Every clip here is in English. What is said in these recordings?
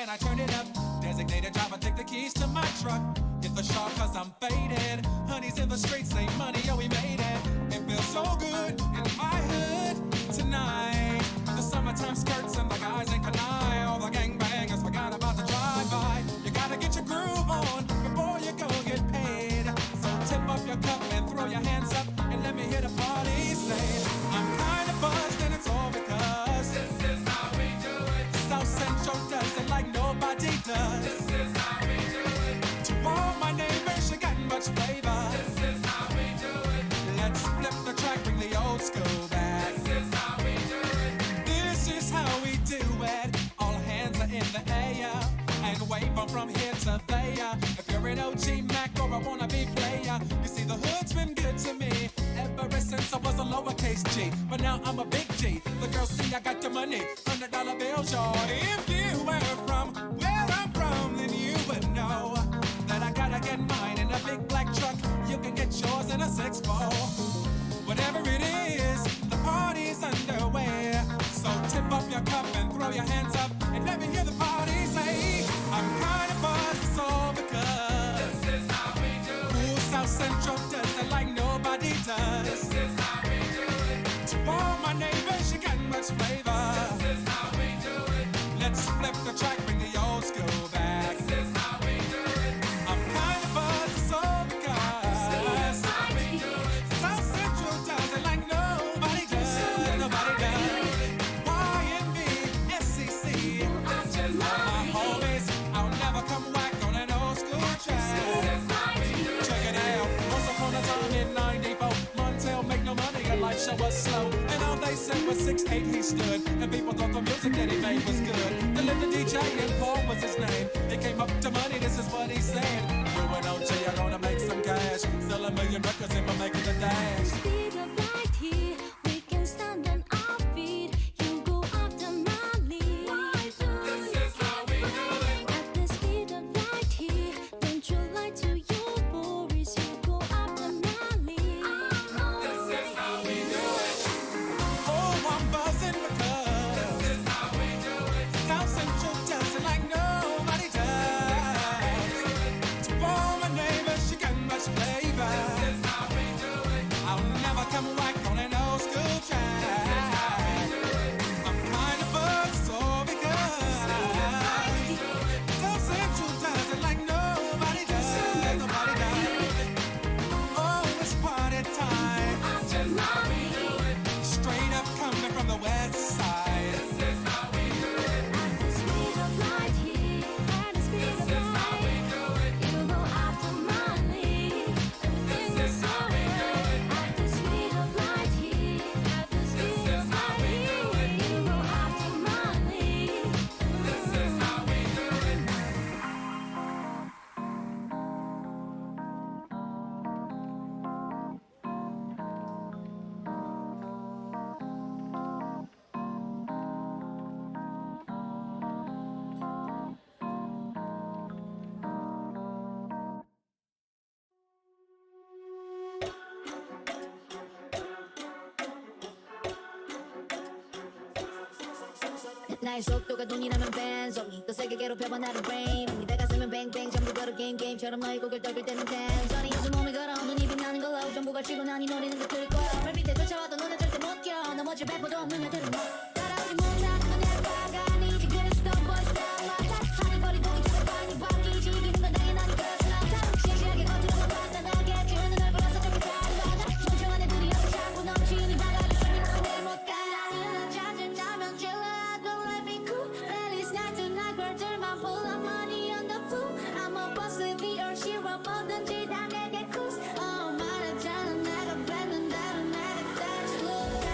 and I turn it up. Designated driver, take the keys to my truck. Hit the shop cause I'm faded. Honey's in the streets, say money, yo, we made it. It feels so good in my hood tonight. The summertime skirts and the guys in Kanai. All the gangbangers forgot about the drive-by. You gotta get your groove on before you go get paid. So tip up your cup and throw your hands up and let me hear the party say, I'm kinda buzzed and it's all because this is how we do it. South Central does it like nobody does. This is how we do it. To all my neighbors, you got much flavor. This is how we do it. Let's flip the track, bring the old school back. This is how we do it. This is how we do it. All hands are in the air and wave from here to there. If you're an OG Mac or a wannabe player, you see the hood's been good to me ever since I was a lowercase G. But now I'm a big G. The girls see I got the money, $100 bills, y'all. If you were from where I'm from, then you would know that I gotta get mine in a big black truck. You can get yours in a 6-4. Whatever it is, the party's underway. So tip up your cup and throw your hands up and let me hear the party say, I'm kinda buzzed, it's all because this is how we do it. Ooh, South Central does it like nobody does. This is how we do it. To all my neighbors, you got much flavor. This is how we do it. Let's flip the track, bring the old school back. This is how we do it. I'm kinda buzzed, it's all because this is how we do it. South Central does it like nobody does. Nobody does. YNB, SEC, this is all my homies. I'll never come whack on an old school track. Check it out. Once upon a time in '94, Montel make no money and life show was slow. And all they said was 6'8" he stood, and people thought the music that he made was good. They lived the DJ and Paul was his name. He came up to money, this is what he said. You and OG are gonna make some cash, sell 1 million records and we're making the dash. Speed of light here, we can stand on our feet. You go after my lead. This is how we do it. At the speed of light here, don't you lie to your worries. You go after my lead. This is how we do it. Oh, I'm buzzing because this is how we do it. South Central does it like nobody does. To all my neighbors, you got much flavor. This is how we do it. I'll never come whack on an old school track. This is how we do it. I'm kinda buzzed, all because South Central does it like nobody does. Nobody does. Oh, it's party time. This is how we do it. Straight up coming from the west side. This is how we do it. At the speed of light here, at the speed of This is how we light, do it. you go after my lead. This is how we do it. At the speed of light here, at the speed This of is how we light, do it. you go after my lead. This is how we do it. 나의 속도가 돈이라면 벤송이 더 세게 괴롭혀봐 나를 brain 내 가슴은 뱅뱅 전부 걸어 게임처럼 너의 곡을 떠들 때는 텐션이 요즘 몸을 걸어 눈이 빛나는 걸로 전부가 치고 난 이 노래는 더 틀 거야 말 밑에 쫓아와도 너는 절대 못 껴 넘어질 배포도 없는 애들은 따라오지 못하는 건 내 과가 아니지 그래서 더 멋있어 하는 거리 보이처럼 많이 바뀌지 이기는 건 당연하니까 싱싱하게 겉으로만 간단하게 주는 널 불러서 저렇게 달라가 멍청한 애들이 여기 자꾸 넘치니 바다를 숨이 나서 내못 가 짜증나면 질러 don't let me cool Ladies night tonight girl들만 pull up money on the floor I'm a boss be or 싫어 뭐든지 다 내게 cruise 말했잖아 내가 뱉는 대로 내가 다시 look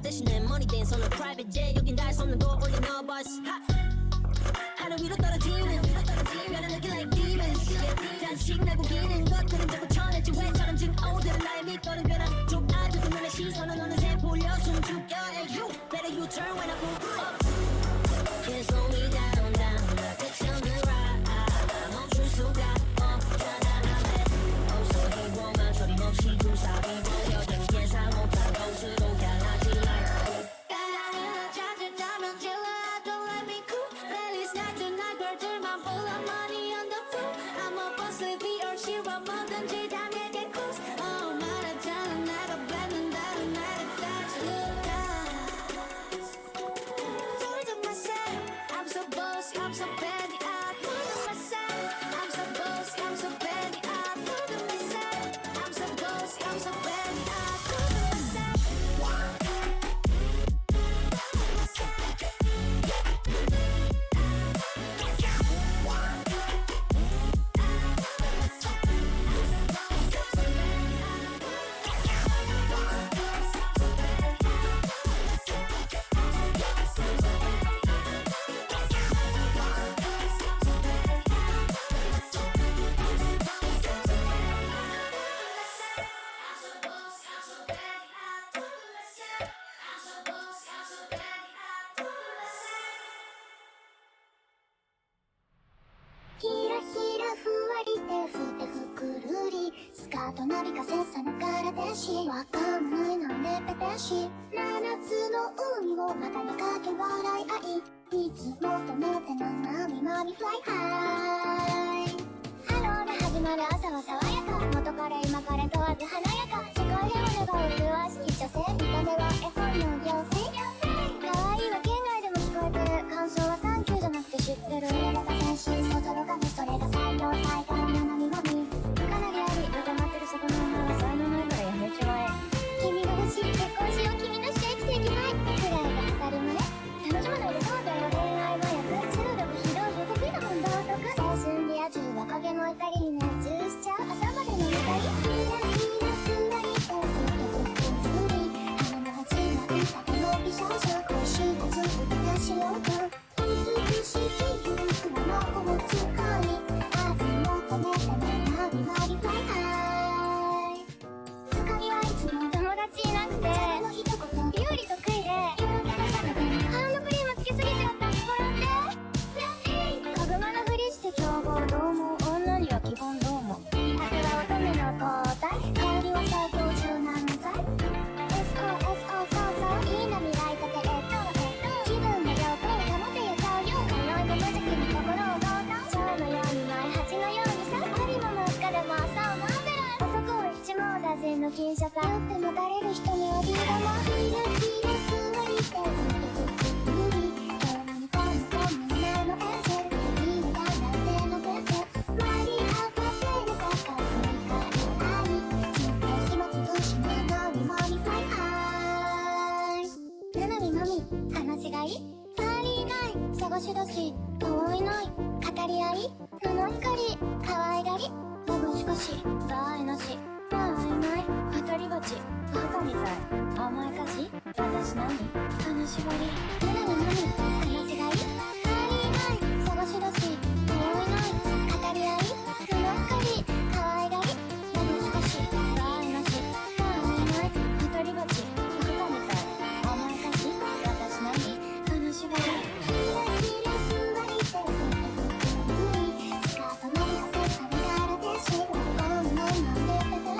대신에 money dance on a private jet 여긴 닿을 수 없는 거 only no bus 하늘 위로 떨어지는 별을 느끼 like demons 잔식 내고 기는 것들은 자꾸 쳐냈지 왜 저런 증오들은 나의 밑거는 변한 좀 아직도 눈에 시선은 어느새 보여 숨죽여 And you better you turn when I pull up Can't slow me down down 나 객선을 멈출 수가 없잖아 Oh so hero만 소림없이 두 사비 보여준 예상 못한 곳으로 향하지 like 까라를 찾으자면 질러 Don't let me cool 벨리스 낮은 날 걸들만 pull up money on the floor I'm a boss B or zero 뭐든지 다 내게 close 말하자면 내가 뱉는다는 나를 다시 look Told to myself I'm so boss I'm so bad I told to myself I'm so boss I'm so bad I told to myself I'm so boss I'm so bad I told to myselfひらひらふわり手振ってふくるりスカートなびかせさながらでしわかんないなんでペペし7つの海を股にかけ笑い合いいつもとなってな波まみフライハイハローで始まる朝は爽やか元彼今彼問わず華やか世界でも願う麗しき女性見た目は絵本の妖精可愛いは県外でも聞こえてる感想はサンキューじゃなくて知ってる入れた全身そぞろがねそれが採用最大の波まみかなりあり疑ってるそこの女は才能ないからやめちまえ君が欲しい結婚しよう君のして生きていけないくらいが当たり前楽しまないでそうだよ恋愛麻薬中毒非道義得意なもん道徳青春リア充は影の怒りに熱中しちゃう朝までの怒りひらひらふわりとふり花の始まりたての美少女恋しいはずっと出しようと美しい自由な魔法使い愛求めてもナビマリフライハイつかみはいつも友達いなくて誰の一言料理得意で夜明けのサラダにハンドクリームつけすぎちゃったもらってかぐまのふりして競合どうも女には基本どうも美白は乙女の交際香りは最強柔軟剤 SOSO そうそういいの未来立て気分の良好保てよ顔よ迷いも無邪気に心を強盗蝶のように舞い蜂のようにさ針も真っ赤でも朝をマーベラス男を一網打尽の金車さ酔ってもたれる人にはビー玉ひらひらふわりとふり今日にこの本物のエンジェルいいだなんての伝説マリアパテルがか振り返り人生暇つぶしのナミマミフライハイななみまみ話がいいパーリーナイ探し出し遠いない語り合いのの光可愛がりまぶしかしざいなしまあいない当たり鉢バカみたい甘やかし私何金縛りななみまみ話がいいパーリーナイ探し出し遠いない語り合いのの光可愛がりまぶしかしざいなしまあいない当たり鉢バカみたい甘やかし私何金縛りひらひらふわりとスカートのりはせさながらでしわかんないなんでペペ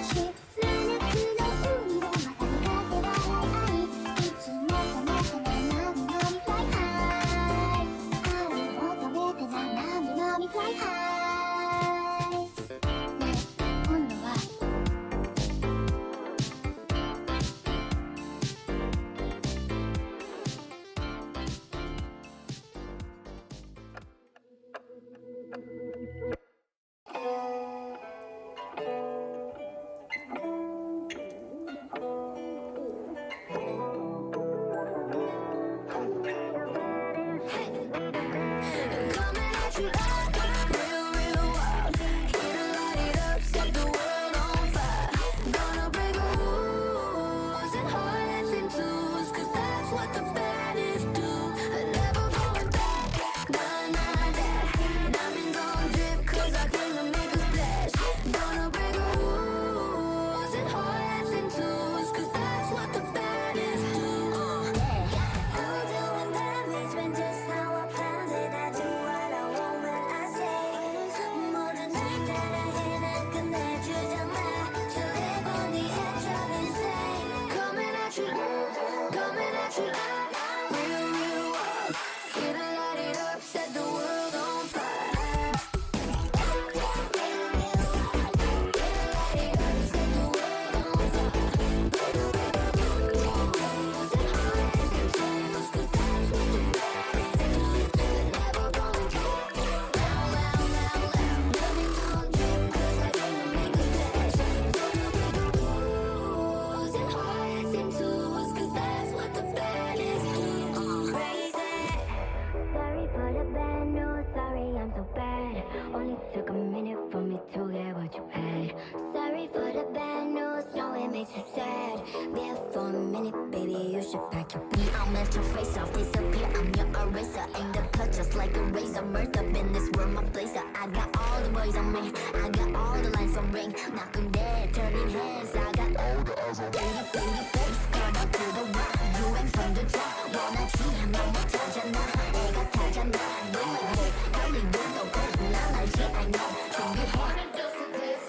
it makes you sad. Be here for a minute, baby, you should pack your bag. I'll melt your face off, disappear, I'm your eraser. Aim the cut just like a razor. Murder in this world, my blazer. I got all the boys on me, I got all the lines from ring. Knocking dead, turning heads, I got all the eyes on me. Baby face, cut up to the rock. You ain't from the top, 원하지 넌 못하잖아. 애가 타잖아, do it more. 빨리 눈도 보고 난 알지, I know. 준비해.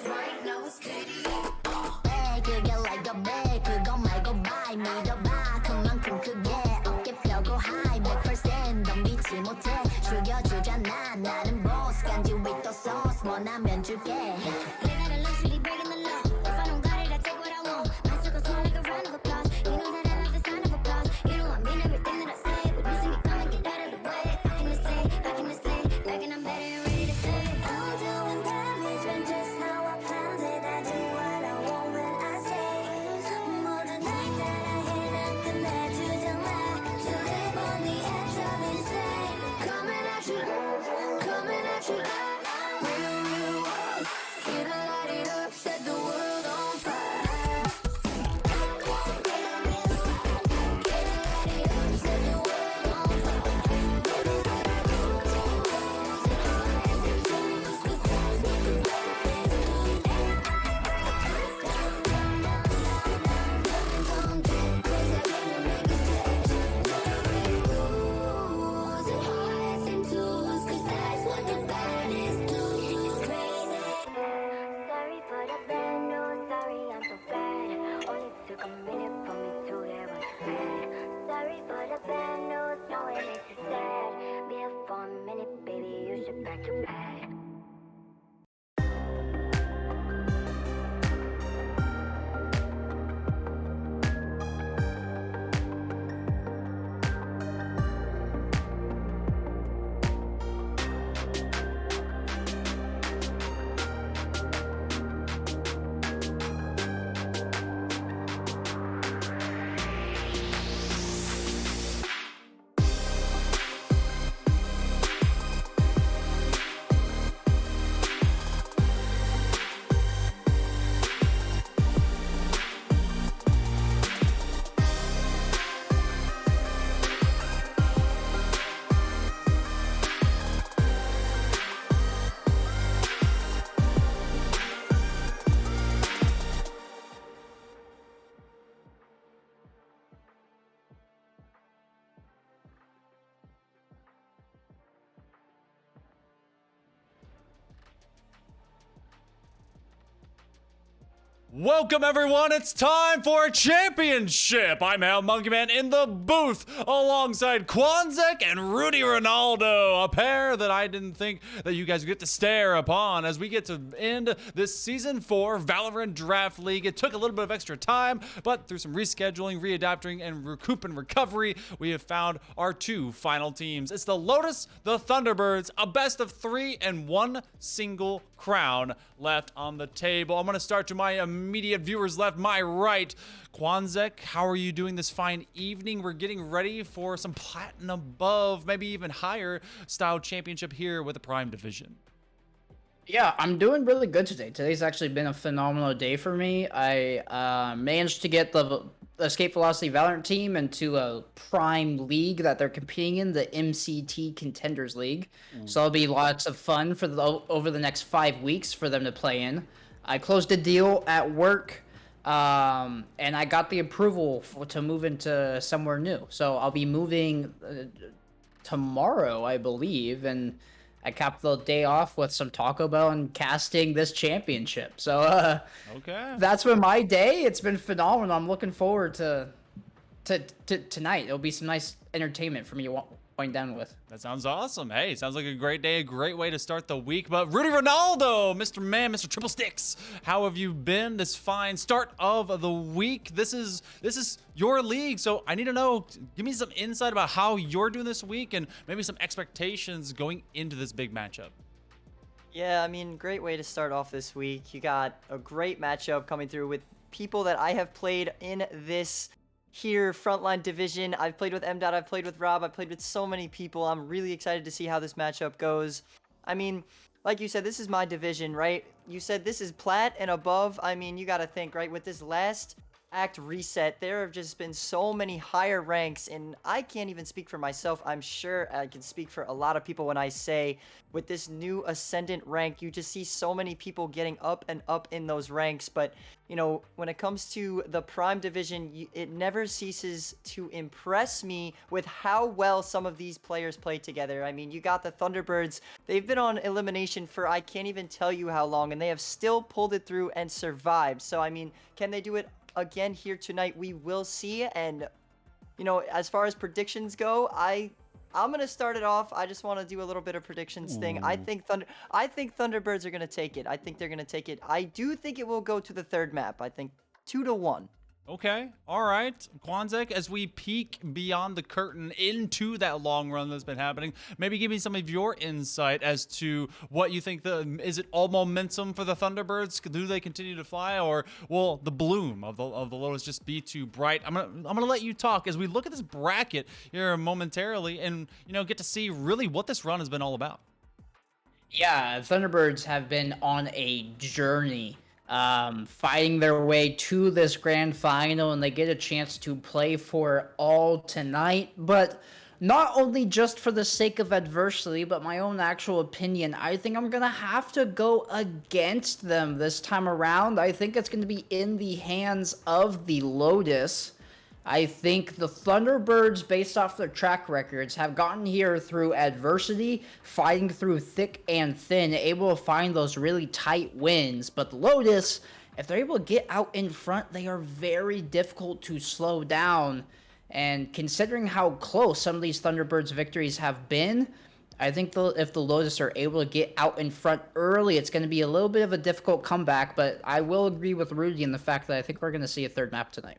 Right now it's KD. 그게 like a bag, 그거 말고 buy. 믿어봐, 그만큼 크게 어깨 펴고 high. 100% 덤비지 못해, 죽여주잖아. 나는 boss, 간지 with the sauce. 원하면 줄게. Living a luxury, breaking the law. If I don't got it, I take what I want. My circle small like a round of applause. You know that I love the sound of applause. You know I mean everything that I say. When you see me come and get out of the way. Back in the slay, back in the slay. Back and I'm better and ready to say. I'm doing damage when just now I planned it. I do what I want when I say. 모든 날 따라해, 난 끝내주잖아. To live on the edge of insane. Coming at you, coming at you. Real world. Feel the light it up, set the world on fire. Get the light it up, set the world on Sorry for the bad news, sorry I'm so bad. Only took a minute for me to get what's bad. Sorry for the bad news, no it makes you sad. Be here for a minute, baby, you should pack your bag. Welcome everyone, it's time for a championship. I'm Al Monkey Man in the booth alongside Quanzek and Rudy Ronaldo, a pair that I didn't think that you guys would get to stare upon as we get to end this Season 4 Valorant Draft League. It took a little bit of extra time, but through some rescheduling, readapting, and recoup and recovery, we have found our two final teams. It's the Lotus, the Thunderbirds, a best of 3 and 1 single crown left on the table. I'm going to start to my immediate viewers left, my right. Quanzek, how are you doing this fine evening? We're getting ready for some platinum above, maybe even higher style championship here with the Prime Division. Yeah, I'm doing really good today. Today's actually been a phenomenal day for me. I managed to get the Escape Velocity Valorant team into a Prime League that they're competing in, the MCT Contenders League. So it'll be lots of fun for over the next 5 weeks for them to play in. I closed a deal at work, and I got the approval to move into somewhere new. So I'll be moving tomorrow, I believe, and I capped the day off with some Taco Bell and casting this championship. So Okay. that's been my day. It's been phenomenal. I'm looking forward to tonight. It'll be some nice entertainment for me to wind down with. That sounds awesome. Hey, sounds like a great day, a great way to start the week. But Rudy Ronaldo, Mr. Man, Mr. Triple Sticks, how have you been this fine start of the week? This is your league, so I need to know, give me some insight about how you're doing this week and maybe some expectations going into this big matchup. Yeah, I mean, great way to start off this week. You got a great matchup coming through with people that I have played in this here Frontline division. I've played with M. I've played with Rob. I've played with so many people. I'm really excited to see how this matchup goes. I mean, like you said, this is my division, right? you said this is plat and above. I mean, you got to think, right? With this last act reset, there have just been so many higher ranks, and I can't even speak for myself. I'm sure I can speak for a lot of people when I say with this new ascendant rank, you just see so many people getting up and up in those ranks. But you know, when it comes to the prime division, it never ceases to impress me with how well some of these players play together. I mean, you got the Thunderbirds. They've been on elimination for I can't even tell you how long, and they have still pulled it through and survived. So I mean, can they do it again here tonight? We will see. And you know, as far as predictions go, I'm gonna start it off. I just want to do a little bit of predictions thing. I think Thunderbirds are gonna take it. I think they're gonna take it. I do think it will go to the third map. I think 2-1. Okay, all right. Quanzek, as we peek beyond the curtain into that long run that's been happening, maybe give me some of your insight as to what you think is it all momentum for the Thunderbirds? Do they continue to fly, or will the bloom of the Lotus just be too bright? I'm gonna let you talk as we look at this bracket here momentarily and, you know, get to see really what this run has been all about. Yeah, Thunderbirds have been on a journey, fighting their way to this grand final, and they get a chance to play for it all tonight. But not only just for the sake of adversity, but my own actual opinion, I think I'm going to have to go against them this time around. I think it's going to be in the hands of the Lotus. I think the Thunderbirds, based off their track records, have gotten here through adversity, fighting through thick and thin, able to find those really tight wins. But the Lotus, if they're able to get out in front, they are very difficult to slow down. And considering how close some of these Thunderbirds victories have been, I think if the Lotus are able to get out in front early, it's going to be a little bit of a difficult comeback, but I will agree with Rudy in the fact that I think we're going to see a third map tonight.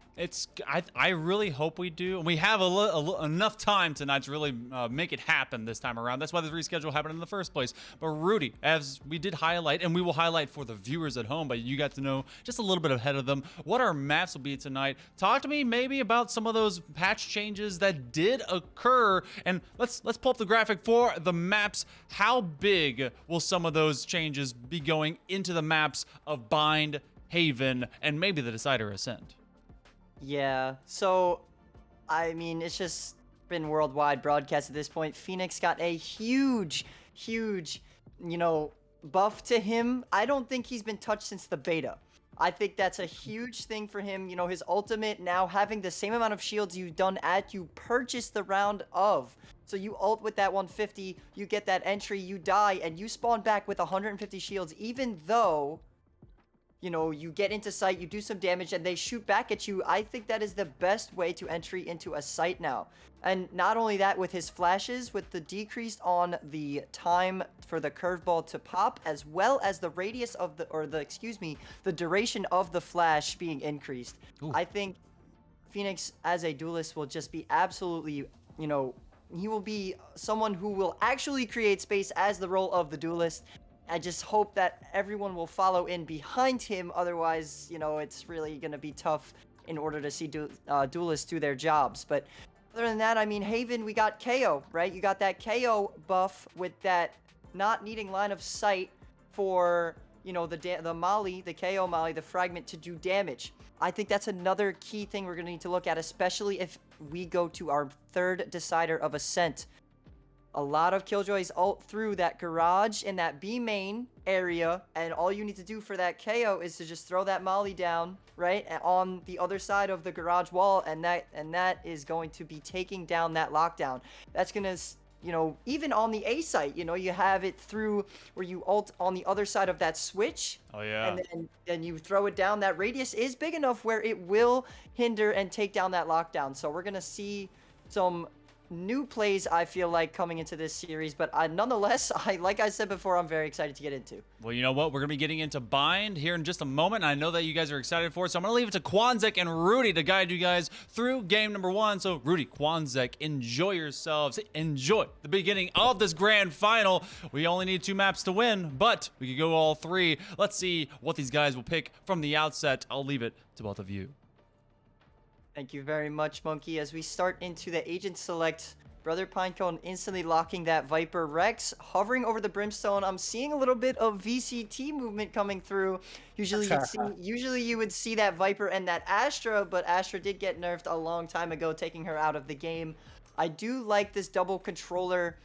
I really hope we do. And we have enough time tonight to really make it happen this time around. That's why the reschedule happened in the first place. But Rudy, as we did highlight, and we will highlight for the viewers at home, but you got to know just a little bit ahead of them what our maps will be tonight. Talk to me maybe about some of those patch changes that did occur, and let's pull up the graphic for the maps. How big will some of those changes be going into the maps of Bind, Haven, and maybe the Decider Ascent? Yeah, so I mean, it's just been worldwide broadcast at this point. Phoenix got a huge, you know, buff to him. I don't think he's been touched since the beta. I think that's a huge thing for him. You know, his ultimate now having the same amount of shields you've done you purchased the round of. So you ult with that 150, you get that entry, you die, and you spawn back with 150 shields, even though, you know, you get into sight, you do some damage, and they shoot back at you. I think that is the best way to entry into a site now. And not only that, with his flashes, with the decrease on the time for the curveball to pop, as well as the radius of the duration of the flash being increased. Ooh. I think Phoenix as a duelist will just be absolutely, you know, he will be someone who will actually create space as the role of the duelist. I just hope that everyone will follow in behind him. Otherwise, you know, it's really going to be tough in order to see duelists do their jobs. But other than that, I mean, Haven, we got KO, right? You got that KO buff with that not needing line of sight for, you know, the Molly, the KO Molly, the fragment to do damage. I think that's another key thing we're going to need to look at, especially if we go to our third Decider of Ascent. A lot of Killjoys ult through that garage in that B main area, and all you need to do for that KO is to just throw that Molly down, right, on the other side of the garage wall, and that is going to be taking down that lockdown. That's going to, you know, even on the A site, you know, you have it through where you ult on the other side of that switch. Oh, yeah. And then you throw it down. That radius is big enough where it will hinder and take down that lockdown. So we're going to see some new plays, I feel like, coming into this series, but nonetheless, like I said before, I'm very excited to get into. Well, you know what? We're going to be getting into Bind here in just a moment, and I know that you guys are excited for it, so I'm going to leave it to Quanzek and Rudy to guide you guys through game number one. So, Rudy, Quanzek, enjoy yourselves. Enjoy the beginning of this grand final. We only need 2 maps to win, but we could go all 3. Let's see what these guys will pick from the outset. I'll leave it to both of you. Thank you very much, Monkey. As we start into the Agent Select Brother Pinecone instantly locking that Viper. Rex hovering over the Brimstone. I'm seeing a little bit of VCT movement coming through. Usually you would see that Viper and that Astra, but Astra did get nerfed a long time ago, taking her out of the game. I do like this double controller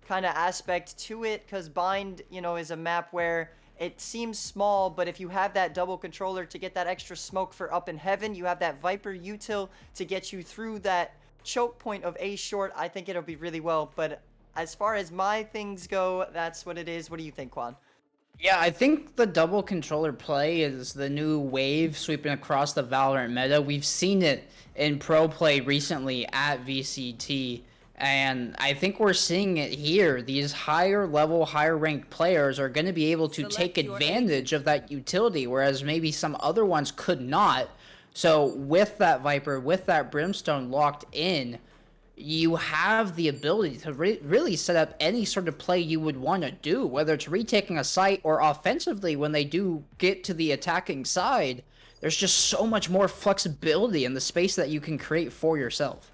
kind of aspect to it, because Bind, you know, is a map where it seems small, but if you have that double controller to get that extra smoke for up in heaven, you have that Viper util to get you through that choke point of A short. I think it'll be really well, but as far as my things go, that's what it is. What do you think, Quan? Yeah, I think the double controller play is the new wave sweeping across the Valorant meta. We've seen it in pro play recently at VCT, and I think we're seeing it here. These higher level, higher ranked players are going to be able to take advantage of that utility, whereas maybe some other ones could not. So with that Viper, with that Brimstone locked in, you have the ability to really set up any sort of play you would want to do, whether it's retaking a site or offensively when they do get to the attacking side. There's just so much more flexibility in the space that you can create for yourself.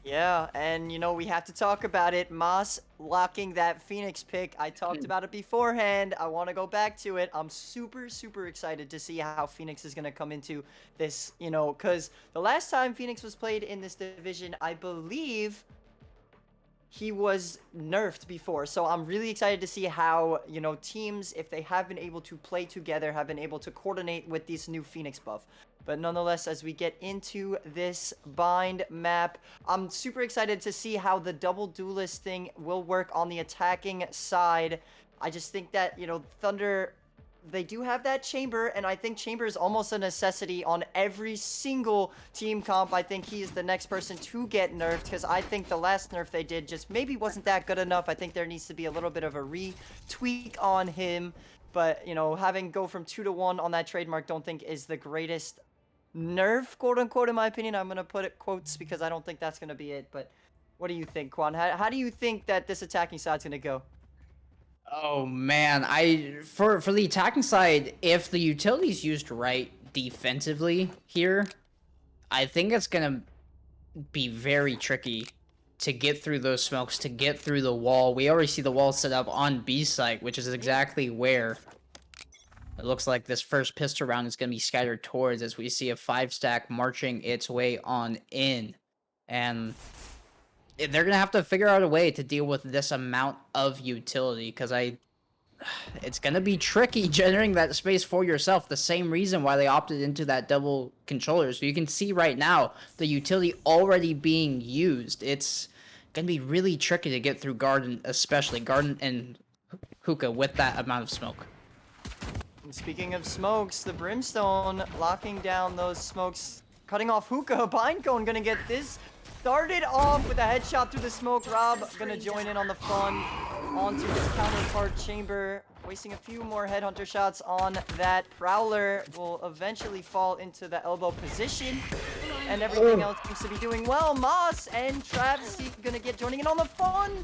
Yeah, and you know, we have to talk about it. Moss locking that Phoenix pick. I talked about it beforehand. I want to go back to it. I'm super, super excited to see how Phoenix is going to come into this, you know, because the last time Phoenix was played in this division, I believe he was nerfed before. So I'm really excited to see how, you know, teams, if they have been able to play together, have been able to coordinate with this new Phoenix buff. But nonetheless, as we get into this Bind map, I'm super excited to see how the double duelist thing will work on the attacking side. I just think that, you know, Thunder, they do have that chamber, and I think chamber is almost a necessity on every single team comp. I think he is the next person to get nerfed, because I think the last nerf they did just maybe wasn't that good enough. I think there needs to be a little bit of a retweak on him. But, you know, having go from 2 to 1 on that trademark, don't think is the greatest nerf, quote unquote, in my opinion. I'm going to put it quotes because I don't think that's going to be it. But what do you think, Quan? How do you think that this attacking side's going to go? Oh man, for the attacking side, if the utility's used right defensively here, I think it's gonna be very tricky to get through those smokes, to get through the wall. We already see the wall set up on B site, which is exactly where it looks like this first pistol round is going to be scattered towards, as we see a 5-stack marching its way on in. And they're going to have to figure out a way to deal with this amount of utility, because it's going to be tricky generating that space for yourself. The same reason why they opted into that double controller. So you can see right now the utility already being used. It's going to be really tricky to get through Garden, especially Garden and Hookah, with that amount of smoke. And speaking of smokes, the Brimstone locking down those smokes, cutting off Hookah. Pinecone gonna get this started off with a headshot through the smoke. Rob gonna join in on the fun onto his counterpart chamber, wasting a few more headhunter shots on that Prowler. Will eventually fall into the elbow position, and everything else seems to be doing well. Moss and Travis gonna get joining in on the fun.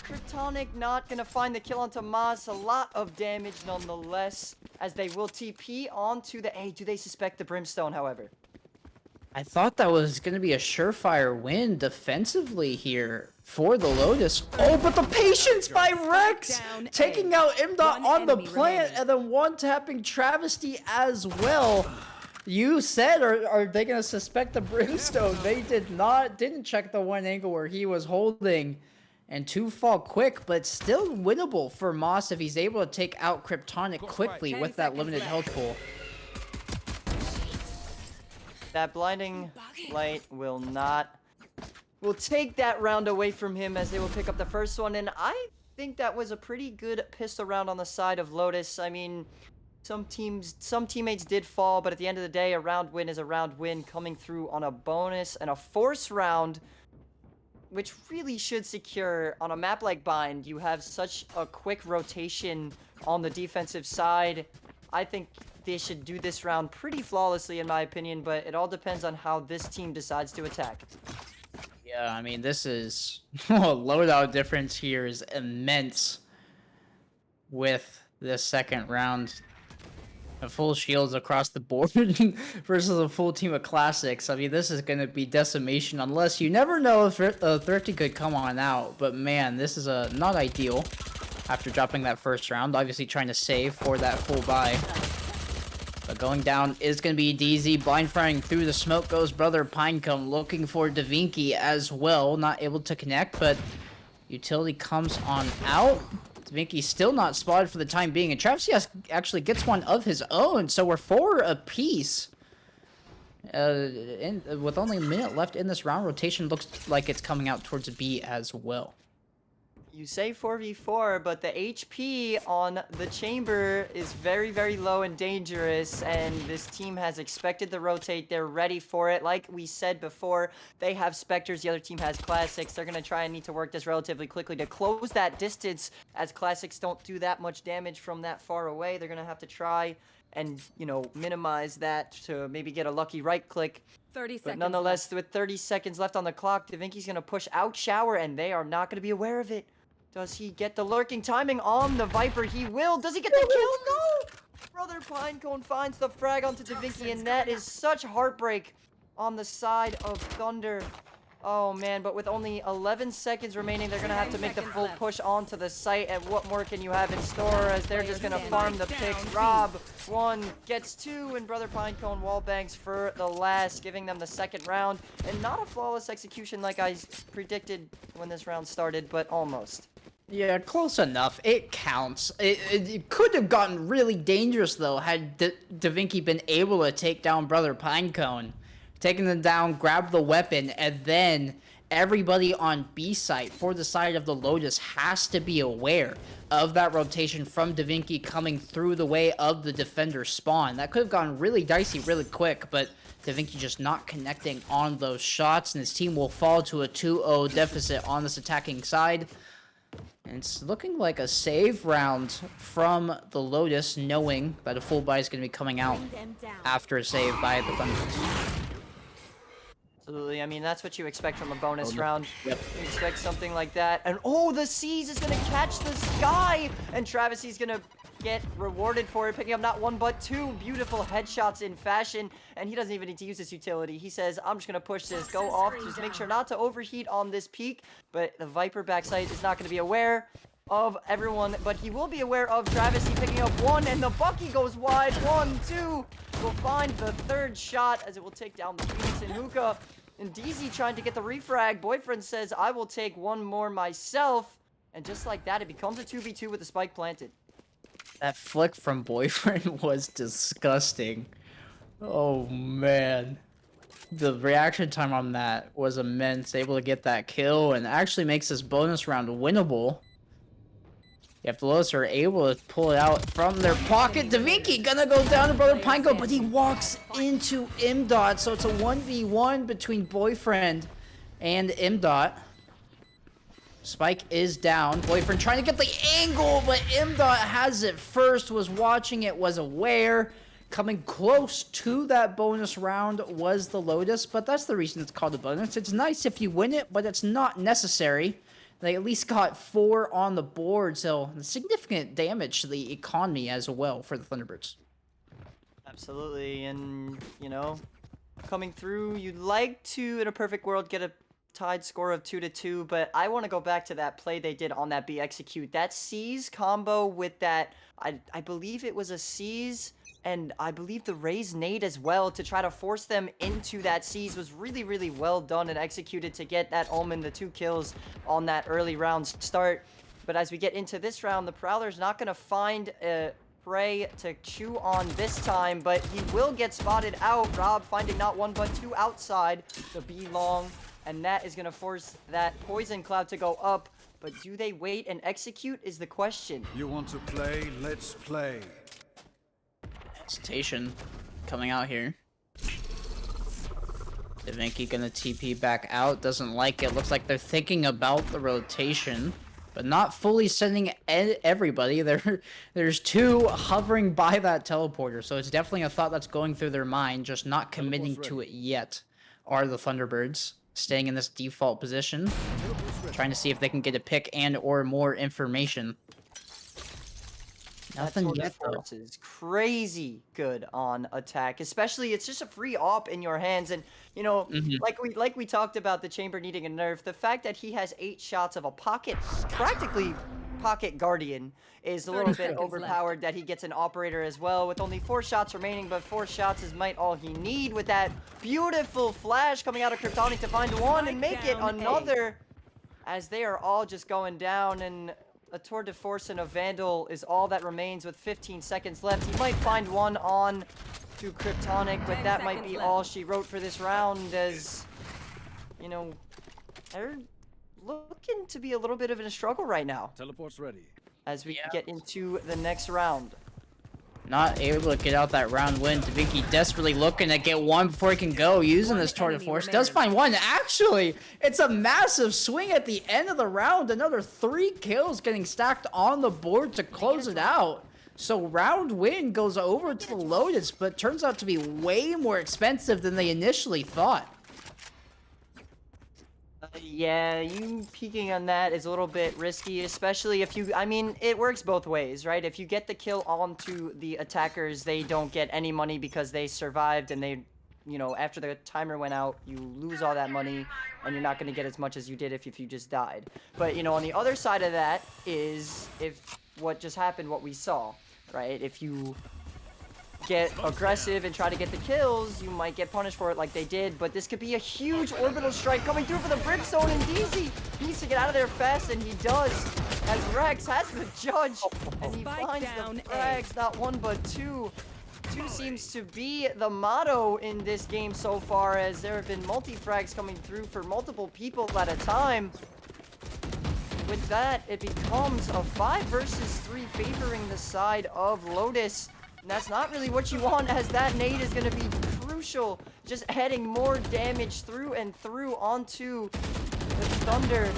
Kryptonic not gonna find the kill onto Moss. A lot of damage nonetheless, as they will TP onto the A. Do they suspect the Brimstone, however? I thought that was going to be a surefire win defensively here for the Lotus. Oh, but the patience by Rex! Taking out Imdot on the plant, and then one-tapping Travesty as well. You said, are they going to suspect the Brimstone? They didn't check the one angle where he was holding. And 2 fall quick, but still winnable for Moss if he's able to take out Kryptonic quickly with that limited health pool. That blinding light will take that round away from him, as they will pick up the first one. And I think that was a pretty good pistol round on the side of Lotus. I mean, some teammates did fall, but at the end of the day, a round win is a round win, coming through on a bonus and a force round, which really should secure on a map like Bind. You have such a quick rotation on the defensive side. I think they should do this round pretty flawlessly, in my opinion, but it all depends on how this team decides to attack. Yeah, I mean, this is loadout difference here is immense with this second round. And full shields across the board versus a full team of classics. I mean, this is going to be decimation unless you never know if Thrifty could come on out. But man, this is not ideal after dropping that first round. Obviously trying to save for that full buy. But going down is going to be DZ. Blind firing through the smoke goes Brother Pinecone, looking for Davinki as well. Not able to connect, but utility comes on out. Davinki's still not spotted for the time being, and Travis actually gets one of his own, so we're 4 apiece. With only a minute left in this round, rotation looks like it's coming out towards B as well. You say 4v4, but the HP on the chamber is very, very low and dangerous, and this team has expected the rotate. They're ready for it. Like we said before, they have Spectres, the other team has Classics. They're going to try and need to work this relatively quickly to close that distance, as Classics don't do that much damage from that far away. They're going to have to try and, you know, minimize that to maybe get a lucky right click. 30 seconds. But nonetheless, with 30 seconds left on the clock, Davinki's going to push out Shower, and they are not going to be aware of it. Does he get the lurking timing on the Viper? He will. Does he get the kill? No! Brother Pinecone finds the frag onto Davinki, and that is such heartbreak on the side of Thunder. Oh, man, but with only 11 seconds remaining, they're going to have to make the full push onto the site. And what more can you have in store, as they're just going to farm the picks. Rob, 1, gets 2, and Brother Pinecone wallbangs for the last, giving them the second round. And not a flawless execution like I predicted when this round started, but almost. Yeah, close enough. It counts. It could have gotten really dangerous, though, had Davinki been able to take down Brother Pinecone. Taking them down, grab the weapon, and then everybody on B site for the side of the Lotus has to be aware of that rotation from Davinki coming through the way of the defender spawn. That could have gone really dicey really quick, but Davinki just not connecting on those shots, and his team will fall to a 2-0 deficit on this attacking side. And it's looking like a save round from the Lotus, knowing that a full buy is going to be coming out after a save by the Thunderbirds. Absolutely. I mean, that's what you expect from a bonus round. Yep. You expect something like that. And oh, the Seas is going to catch the sky! And Travis is going to get rewarded for it, picking up not 1 but 2 beautiful headshots in fashion. And he doesn't even need to use this utility. He says, I'm just going to push this, go off, just make sure not to overheat on this peak. But the Viper backside is not going to be aware of everyone, but he will be aware of Travis. He picking up 1, and the Bucky goes wide. 1, 2. Will find the 3rd shot, as it will take down the Phoenix and Hookah. And DZ trying to get the refrag. Boyfriend says, I will take 1 more myself. And just like that, it becomes a 2v2 with the spike planted. That flick from Boyfriend was disgusting. Oh, man. The reaction time on that was immense. Able to get that kill, and actually makes this bonus round winnable. If the Lotus are able to pull it out from their pocket, Davinki gonna go down to Brother Pinecone, but he walks into M.Dot, so it's a 1v1 between Boyfriend and M.Dot. Spike is down. Boyfriend trying to get the angle, but M.Dot has it first, was watching it, was aware. Coming close to that bonus round was the Lotus, but that's the reason it's called a bonus. It's nice if you win it, but it's not necessary. They at least got 4 on the board, so significant damage to the economy as well for the Thunderbirds. Absolutely, and, you know, coming through, you'd like to, in a perfect world, get a tied score of 2-2, but I want to go back to that play they did on that B execute. That Seize combo with that, I believe it was a Seize, and I believe the Raze nade as well, to try to force them into that Seize was really, really well done and executed to get that Omen, the 2 kills on that early round start. But as we get into this round, the Prowler's not going to find a prey to chew on this time, but he will get spotted out. Rob finding not 1 but 2 outside the B long, and that is going to force that poison cloud to go up. But do they wait and execute is the question. You want to play? Let's play. Hesitation coming out here. Davinki gonna TP back out. Doesn't like it. Looks like they're thinking about the rotation, but not fully sending everybody. There's 2 hovering by that teleporter, so it's definitely a thought that's going through their mind, just not committing to it yet. Are the Thunderbirds staying in this default position, trying to see if they can get a pick and or more information. Nothing Tour de yet, though. Force is crazy good on attack, especially it's just a free op in your hands, and you know, like we talked about the chamber needing a nerf. The fact that he has 8 shots of a pocket, practically pocket guardian, is a little bit overpowered. That he gets an operator as well with only 4 shots remaining, but 4 shots is might all he need with that beautiful flash coming out of Kryptonic to find one and make it another, as they are all just going down, and a Tour de Force and a Vandal is all that remains with 15 seconds left. He might find one on to Kryptonic, but that might be all she wrote for this round, as, you know, they're looking to be a little bit of in a struggle right now. Teleport's ready. As we get into the next round. Not able to get out that round win. DaVinci desperately looking to get one before he can go, using this Tour de Force. Does find one. Actually, it's a massive swing at the end of the round. Another 3 kills getting stacked on the board to close it out. So round win goes over to the Lotus, but turns out to be way more expensive than they initially thought. Yeah, you peeking on that is a little bit risky, especially if you, I mean, it works both ways, right? If you get the kill onto the attackers, they don't get any money because they survived, and they, you know, after the timer went out, you lose all that money, and you're not going to get as much as you did if you just died. But, you know, on the other side of that is if what just happened, what we saw, right? If you get aggressive and try to get the kills, you might get punished for it like they did, but this could be a huge orbital strike coming through for the Brimstone, and DZ needs to get out of there fast, and he does, as Rex has the judge, and he finds the frags, not 1 but 2. 2 seems to be the motto in this game so far, as there have been multi-frags coming through for multiple people at a time. With that, it becomes a 5 versus 3 favoring the side of Lotus. And that's not really what you want, as that nade is going to be crucial, just adding more damage through and through onto the Thunder.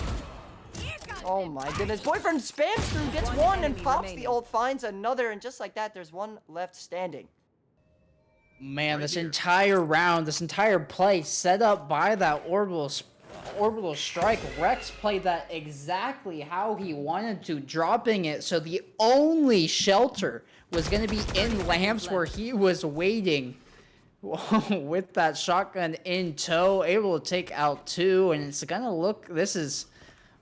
Oh my goodness, Boyfriend spams through, gets one and pops the ult, finds another, and just like that, there's one left standing. Man, this entire round, this entire play set up by that orbital strike. Rex played that exactly how he wanted to, dropping it so the only shelter was going to be in lamps where he was waiting with that shotgun in tow, able to take out 2, and it's going to look, this is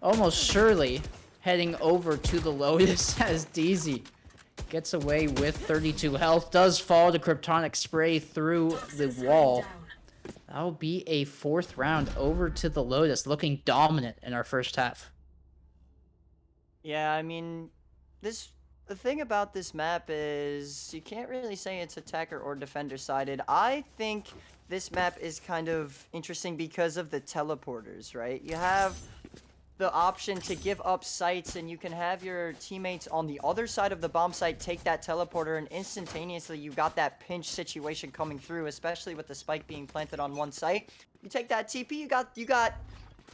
almost surely heading over to the Lotus as DZ gets away with 32 health, does fall to Kryptonic spray through the wall. That'll be a 4th round over to the Lotus, looking dominant in our first half. Yeah, I mean, the thing about this map is you can't really say it's attacker or defender sided. I think this map is kind of interesting because of the teleporters, right? You have the option to give up sites, and you can have your teammates on the other side of the bomb site take that teleporter, and instantaneously you got that pinch situation coming through, especially with the spike being planted on one site. You take that TP, you got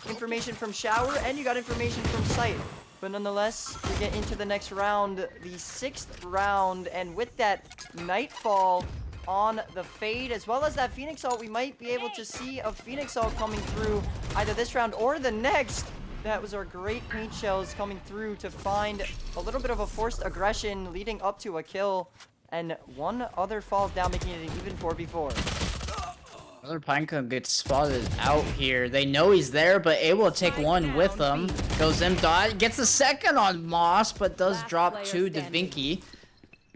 information from shower, and you got information from site. But nonetheless, we get into the next round, the 6th round, and with that Nightfall on the Fade, as well as that Phoenix ult, we might be able to see a Phoenix ult coming through either this round or the next. That was our great paint shells coming through to find a little bit of a forced aggression leading up to a kill, and one other falls down, making it an even 4v4. Another Pinecone gets spotted out here. They know he's there, but able to take one with them. Goes in dot, gets the second on Moss, but does drop to DaVinci.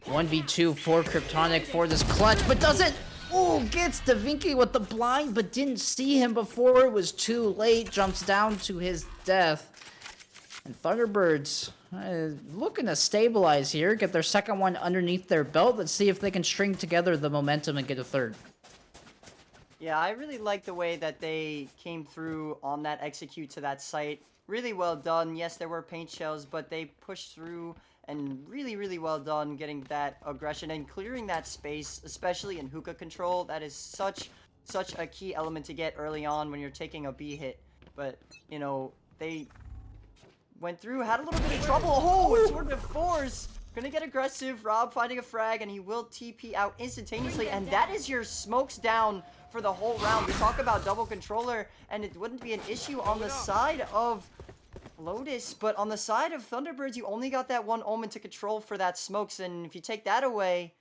1v2 for Kryptonic for this clutch, but doesn't. Ooh, gets DaVinci with the blind, but didn't see him before it was too late. Jumps down to his death. And Thunderbirds looking to stabilize here, get their second one underneath their belt. Let's see if they can string together the momentum and get a 3rd. Yeah, I really like the way that they came through on that execute to that site. Really well done. Yes, there were paint shells, but they pushed through, and really, really well done getting that aggression and clearing that space, especially in hookah control. That is such a key element to get early on when you're taking a B hit. But, you know, they went through, had a little bit of trouble. Oh, it's Tour de Force. Gonna get aggressive. Rob finding a frag, and he will TP out instantaneously. And that is your smokes down for the whole round. We talk about double controller, and it wouldn't be an issue on the side of Lotus, but on the side of Thunderbirds, you only got that one Omen to control for that smokes, and if you take that away,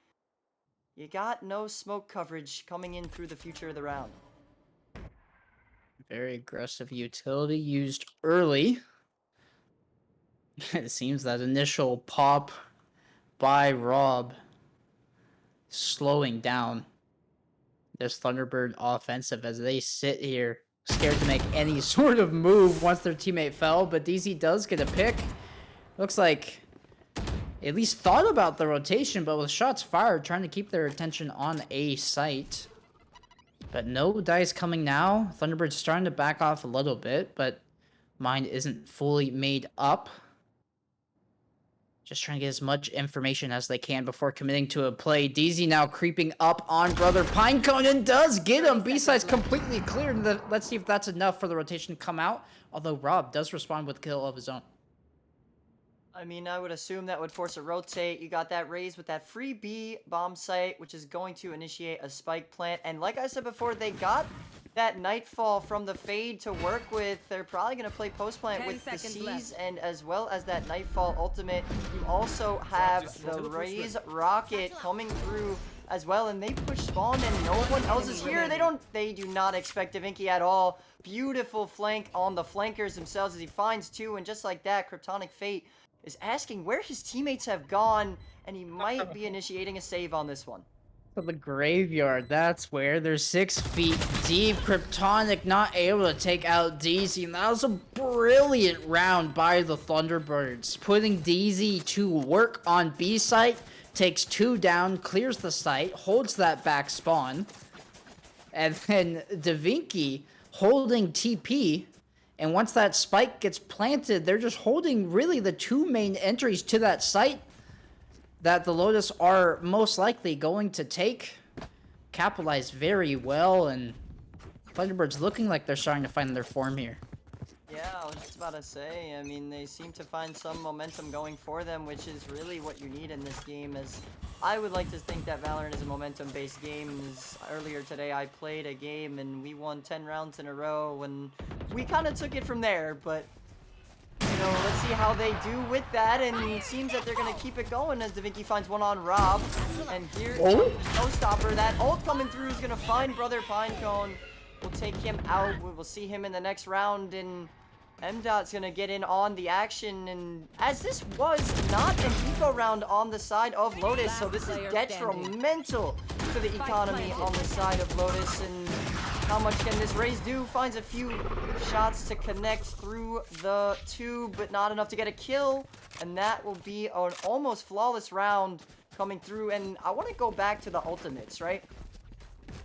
you got no smoke coverage coming in through the future of the round. Very aggressive utility used early. It seems that initial pop by Rob slowing down this Thunderbird offensive as they sit here scared to make any sort of move once their teammate fell, but DZ does get a pick. Looks like at least thought about the rotation, but with shots fired, trying to keep their attention on a site. But no dice coming now. Thunderbird's starting to back off a little bit, but mind isn't fully made up. Just trying to get as much information as they can before committing to a play. DZ now creeping up on Brother Pinecone and does get him. B-side's completely cleared. Let's see if that's enough for the rotation to come out. Although Rob does respond with a kill of his own. I mean, I would assume that would force a rotate. You got that raise with that free B bomb site, which is going to initiate a spike plant. And like I said before, they got that Nightfall from the Fade to work with. They're probably going to play post plant with the C's, and as well as that Nightfall ultimate, you also have the Raise Rocket coming through as well, and they push spawn and no one else is here. They do not expect Davinci at all. Beautiful flank on the flankers themselves as he finds two, and just like that, Kryptonic Fate is asking where his teammates have gone, and he might be initiating a save on this one. So the graveyard, that's where they're 6 feet deep. Kryptonic not able to take out DZ, and that was a brilliant round by the Thunderbirds. Putting DZ to work on B site, takes 2 down, clears the site, holds that back spawn. And then Davinci holding TP, and once that spike gets planted, they're just holding really the 2 main entries to that site that the Lotus are most likely going to take. Capitalize very well, and Thunderbirds looking like they're starting to find their form here. Yeah, I was just about to say, I mean, they seem to find some momentum going for them, which is really what you need in this game, as I would like to think that Valorant is a momentum-based game. As earlier today, I played a game, and we won 10 rounds in a row, and we kind of took it from there, but you know, let's see how they do with that, and it seems that they're going to keep it going as Davinci finds one on Rob, and here, no stopper. That ult coming through is going to find Brother Pinecone. We'll take him out. We will see him in the next round, and M.Dot's going to get in on the action, and as this was not an eco round on the side of Lotus, so this is detrimental to the economy on the side of Lotus, and how much can this Raze do? Finds a few shots to connect through the tube, but not enough to get a kill, and that will be an almost flawless round coming through. And I want to go back to the ultimates, right?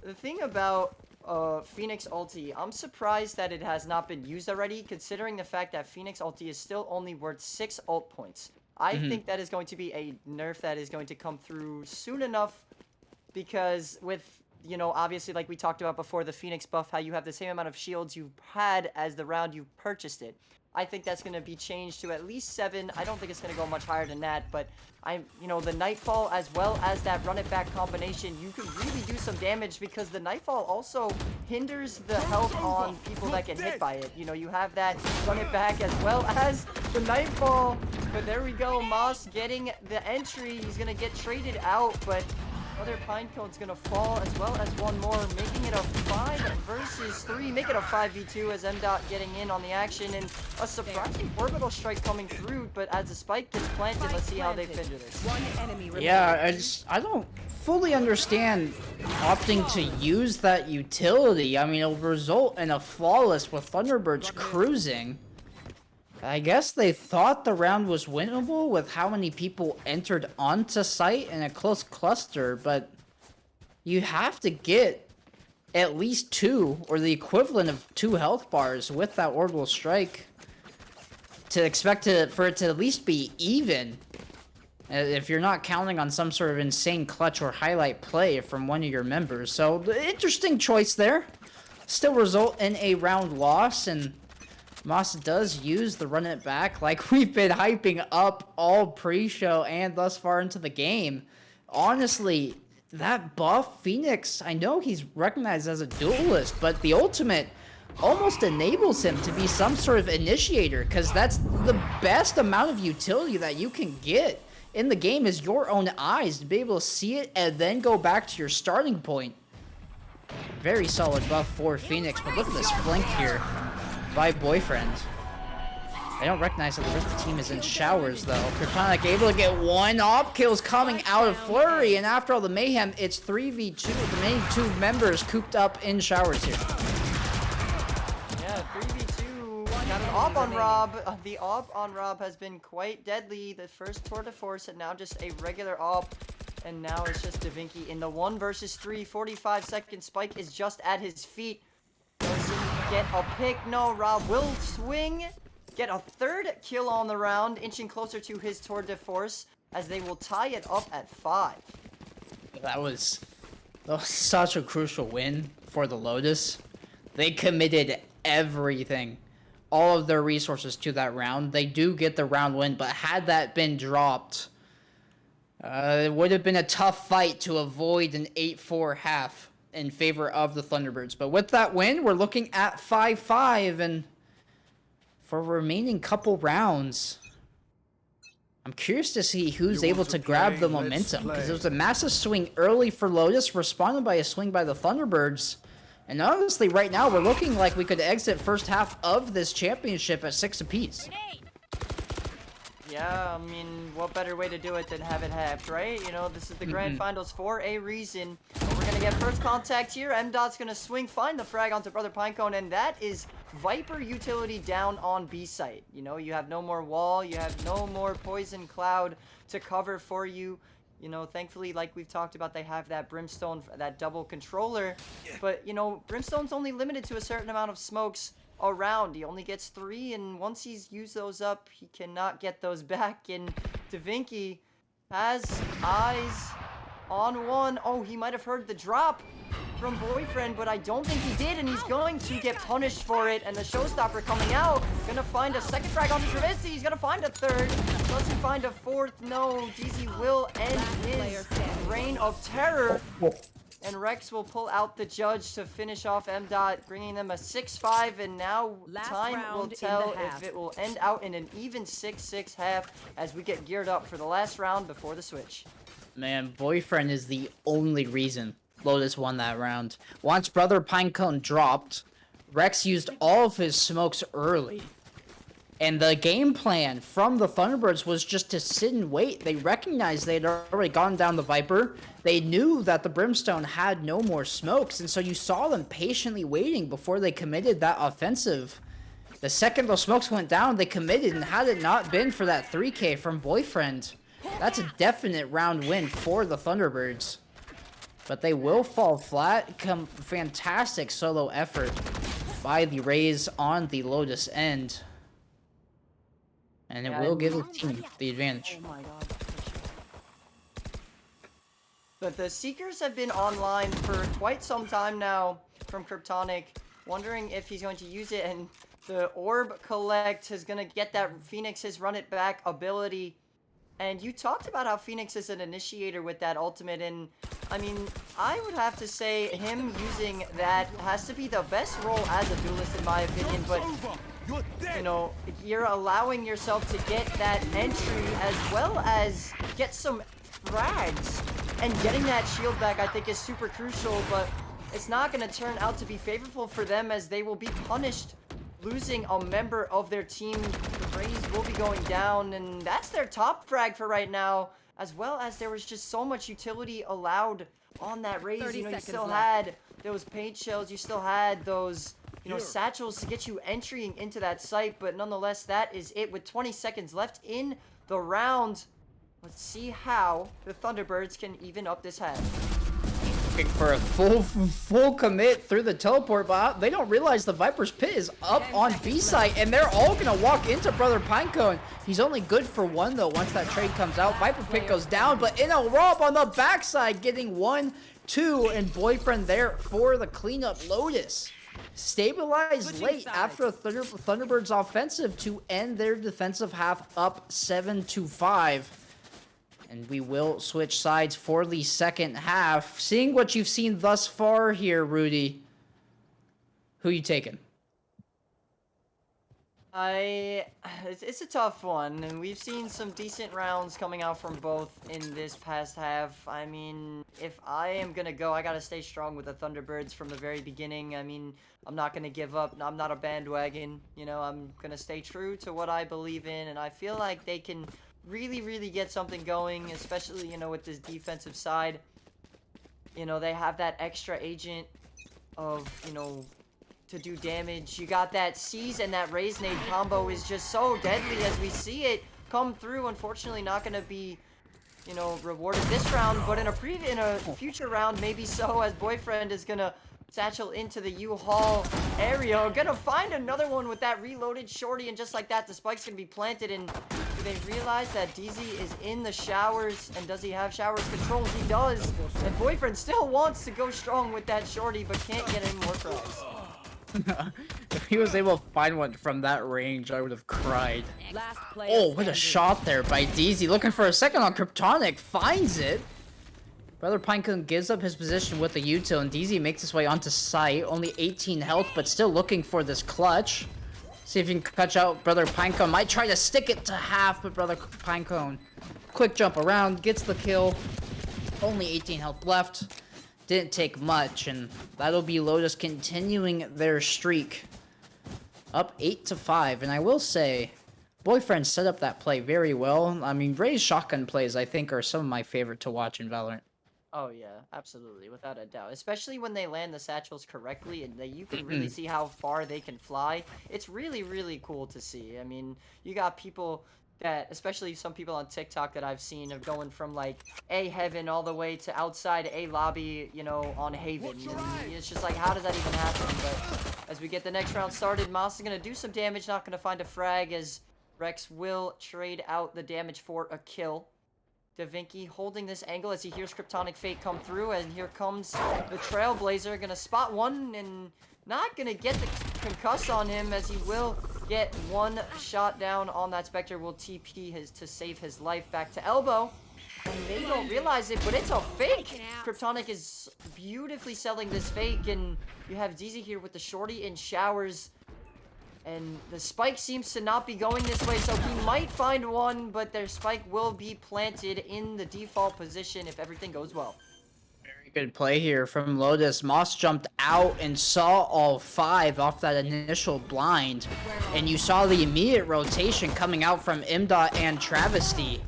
The thing about Phoenix ulti, I'm surprised that it has not been used already, considering the fact that Phoenix ulti is still only worth 6 ult points. I think that is going to be a nerf that is going to come through soon enough, because with, you know, obviously, like we talked about before, the Phoenix buff, how you have the same amount of shields you've had as the round you purchased it. I think that's going to be changed to at least 7. I don't think it's going to go much higher than that, but you know, the Nightfall as well as that run it back combination, you can really do some damage, because the Nightfall also hinders the health on people that get hit by it. You know, you have that run it back as well as the Nightfall, but there we go, Moss getting the entry. He's going to get traded out, but Brother Pinecone's gonna fall as well as one more, making it a 5 versus 3, make it a 5v2 as M.Dot getting in on the action, and a surprising orbital strike coming through, but as the spike gets planted, let's see how they finish this. Yeah, I don't fully understand opting to use that utility. I mean, it'll result in a flawless with Thunderbirds cruising. I guess they thought the round was winnable with how many people entered onto site in a close cluster, but you have to get at least 2 or the equivalent of 2 health bars with that orbital strike to expect for it to at least be even, if you're not counting on some sort of insane clutch or highlight play from one of your members. So interesting choice there. Still result in a round loss, and Moss does use the run it back like we've been hyping up all pre-show and thus far into the game. Honestly, that buff, Phoenix, I know he's recognized as a duelist, but the ultimate almost enables him to be some sort of initiator, because that's the best amount of utility that you can get in the game is your own eyes to be able to see it and then go back to your starting point. Very solid buff for Phoenix, but look at this flank here by Boyfriend. I don't recognize that the rest of the team is in showers, though. Kryptonic able to get one op kills coming out of Flurry, and after all the mayhem, it's 3v2. The main two members cooped up in showers here. Yeah, 3v2. Got an op on Rob. The op on Rob has been quite deadly. The first tour de force and now just a regular op. And now it's just Davinci in the 1 versus 3. 45-second spike is just at his feet. Does he get a pick? No, Rob will swing. Get a 3rd kill on the round, inching closer to his tour de force as they will tie it up at 5. That was such a crucial win for the Lotus. They committed everything, all of their resources to that round. They do get the round win, but had that been dropped, it would have been a tough fight to avoid an 8-4 half in favor of the Thunderbirds. But with that win, we're looking at 5-5, and for remaining couple rounds, I'm curious to see who's able to grab the momentum, because there was a massive swing early for Lotus, responded by a swing by the Thunderbirds. And honestly, right now, we're looking like we could exit first half of this championship at 6 apiece. Yeah, I mean, what better way to do it than have it halved, right? You know, this is the grand finals for a reason. We're gonna get first contact here. M.Dot's gonna swing, find the frag onto Brother Pinecone, and that is Viper utility down on B site. You know, you have no more wall, you have no more poison cloud to cover for you. You know, thankfully, like we've talked about, they have that Brimstone, that double controller. But, you know, Brimstone's only limited to a certain amount of smokes around. He only gets 3, and once he's used those up, he cannot get those back. And Davinci has eyes on one. Oh, he might have heard the drop from Boyfriend, but I don't think he did, and he's going to get punished for it. And the showstopper coming out, gonna find a 2nd frag onto Travisty. He's gonna find a 3rd. Does he find a 4th? No. DZ will end his reign of terror. And Rex will pull out the judge to finish off M.Dot, bringing them a 6-5, and now time will tell if it will end out in an even 6-6 half as we get geared up for the last round before the switch. Man, Boyfriend is the only reason Lotus won that round. Once Brother Pinecone dropped, Rex used all of his smokes early. And the game plan from the Thunderbirds was just to sit and wait. They recognized they'd already gone down the Viper. They knew that the Brimstone had no more smokes, and so you saw them patiently waiting before they committed that offensive. The second those smokes went down, they committed, and had it not been for that 3K from Boyfriend, that's a definite round win for the Thunderbirds. But they will fall flat. Fantastic solo effort by the Rays on the Lotus end. And it will give the team the advantage. Oh my god. But the Seekers have been online for quite some time now from Kryptonic, wondering if he's going to use it, and the Orb Collect is going to get that Phoenix's Run It Back ability. And you talked about how Phoenix is an initiator with that ultimate, and I mean, I would have to say him using that has to be the best role as a duelist in my opinion, but you know, you're allowing yourself to get that entry as well as get some frags, and getting that shield back I think is super crucial, but it's not going to turn out to be favorable for them as they will be punished losing a member of their team. The Rays will be going down, and that's their top frag for right now, as well as there was just so much utility allowed on that Rays. You know, you still had those paint shells, you still had those, you know, satchels to get you entering into that site, but nonetheless, that is it with 20 seconds left in the round. Let's see how the Thunderbirds can even up this half. Looking for a full commit through the teleport, but they don't realize the Viper's Pit is up on B site, and they're all gonna walk into Brother Pinecone. He's only good for 1 though once that trade comes out. Viper Pit goes down, but in a rob on the backside, getting 1, 2, and Boyfriend there for the cleanup. Lotus stabilized late after a Thunderbirds offensive to end their defensive half up 7-5. And we will switch sides for the second half. Seeing what you've seen thus far here, Rudy, who you taking? It's a tough one, and we've seen some decent rounds coming out from both in this past half. I mean, if I am gonna go, I gotta stay strong with the Thunderbirds from the very beginning. I mean, I'm not gonna give up. I'm not a bandwagon. You know, I'm gonna stay true to what I believe in, and I feel like they can really get something going, especially, you know, with this defensive side. You know, they have that extra agent of, you know, to do damage. You got that Seize and that Raise Nade combo is just so deadly as we see it come through. Unfortunately, not going to be, you know, rewarded this round, but in a future round, maybe so, as Boyfriend is going to satchel into the U-Haul area. Gonna find another one with that reloaded shorty, and just like that, the spike's gonna be planted. And do they realize that DZ is in the showers? And does he have showers control? He does. And Boyfriend still wants to go strong with that shorty, but can't get any more frags. If he was able to find one from that range, I would have cried. Oh, what a shot there by DZ. Looking for a second on Kryptonic. Finds it. Brother Pinecone gives up his position with the util, and DZ makes his way onto site. Only 18 health, but still looking for this clutch. See if he can clutch out Brother Pinecone. Might try to stick it to half, but Brother Pinecone, quick jump around, gets the kill. Only 18 health left. Didn't take much, and that'll be Lotus continuing their streak. Up 8-5, and I will say, Boyfriend set up that play very well. I mean, Ray's shotgun plays, I think, are some of my favorite to watch in Valorant. Oh yeah, absolutely, without a doubt. Especially when they land the satchels correctly, and you can really see how far they can fly. It's really cool to see. I mean, you got people that, especially some people on TikTok that I've seen, of going from like A Heaven all the way to outside A Lobby, you know, on Haven. And it's just like, how does that even happen? But as we get the next round started, Moss is gonna do some damage, not gonna find a frag, as Rex will trade out the damage for a kill. DaVinci holding this angle as he hears Kryptonic Fate come through, and here comes the Trailblazer. Gonna spot one and not gonna get the concuss on him, as he will get one shot down on that Spectre. Will TP to save his life back to Elbow. And they don't realize it, but it's a fake. Kryptonic is beautifully selling this fake, and you have DZ here with the shorty in showers. And the spike seems to not be going this way, so he might find one, but their spike will be planted in the default position if everything goes well. Very good play here from Lotus. Moss jumped out and saw all 5 off that initial blind. And you saw the immediate rotation coming out from MDOT and Travesty.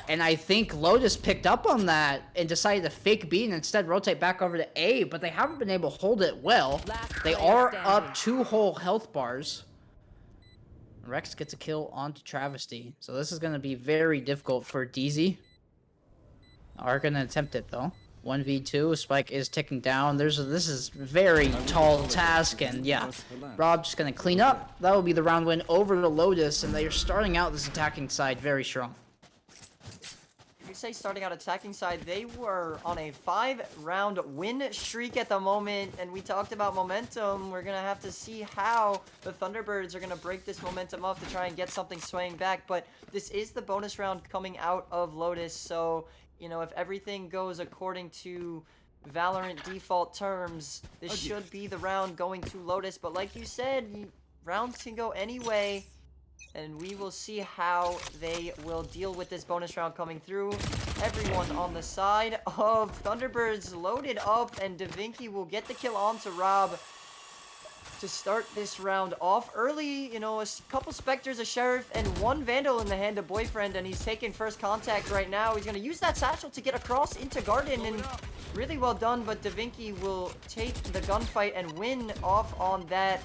And I think Lotus picked up on that and decided to fake B and instead rotate back over to A, but they haven't been able to hold it well. They are up 2 whole health bars. Rex gets a kill onto Travesty. So this is going to be very difficult for DZ. Are going to attempt it, though. 1v2. Spike is ticking down. This is very tall task. And yeah, Rob just going to clean up. That will be the round win over to Lotus. And they are starting out this attacking side very strong. You say starting out attacking side, they were on a 5-round win streak at the moment, and we talked about momentum. We're gonna have to see how the Thunderbirds are gonna break this momentum up to try and get something swaying back, but this is the bonus round coming out of Lotus, so, you know, if everything goes according to Valorant default terms, this should be the round going to Lotus. But like you said, rounds can go any way, and we will see how they will deal with this bonus round coming through. Everyone on the side of Thunderbirds loaded up, and DaVinci will get the kill onto Rob to start this round off early. You know, a couple Spectres, a Sheriff, and 1 Vandal in the hand of Boyfriend, and he's taking first contact right now. He's going to use that satchel to get across into Garden, and really well done, but DaVinci will take the gunfight and win off on that.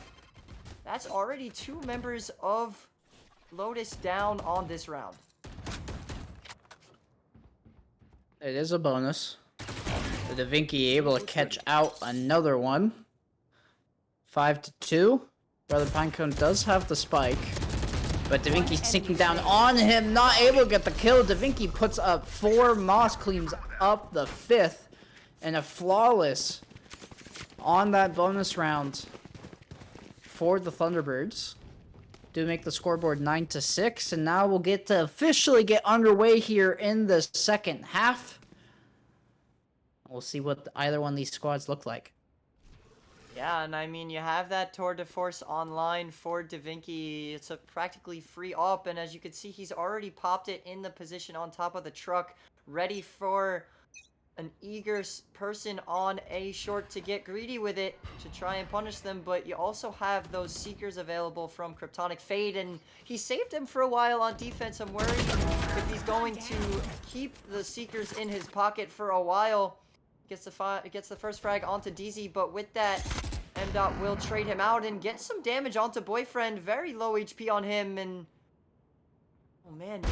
That's already 2 members of Lotus down on this round. It is a bonus. The DaVinci able to catch out another one. 5-2. Brother Pinecone does have the spike, but DaVinci sinking down on him, not able to get the kill. DaVinci puts up 4. Moss cleans up the 5th, and a flawless on that bonus round for the Thunderbirds. Do make the scoreboard 9-6, and now we'll get to officially get underway here in the second half. We'll see what either one of these squads look like. Yeah, and I mean, you have that tour de force online for DaVinci. It's a practically free up, and as you can see, he's already popped it in the position on top of the truck, ready for an eager person on A short to get greedy with it, to try and punish them. But you also have those Seekers available from Kryptonic Fade, and he saved him for a while on defense. I'm worried if he's going to keep the Seekers in his pocket for a while. Gets the first frag onto DZ, but with that, M. will trade him out and get some damage onto Boyfriend. Very low HP on him, and oh man,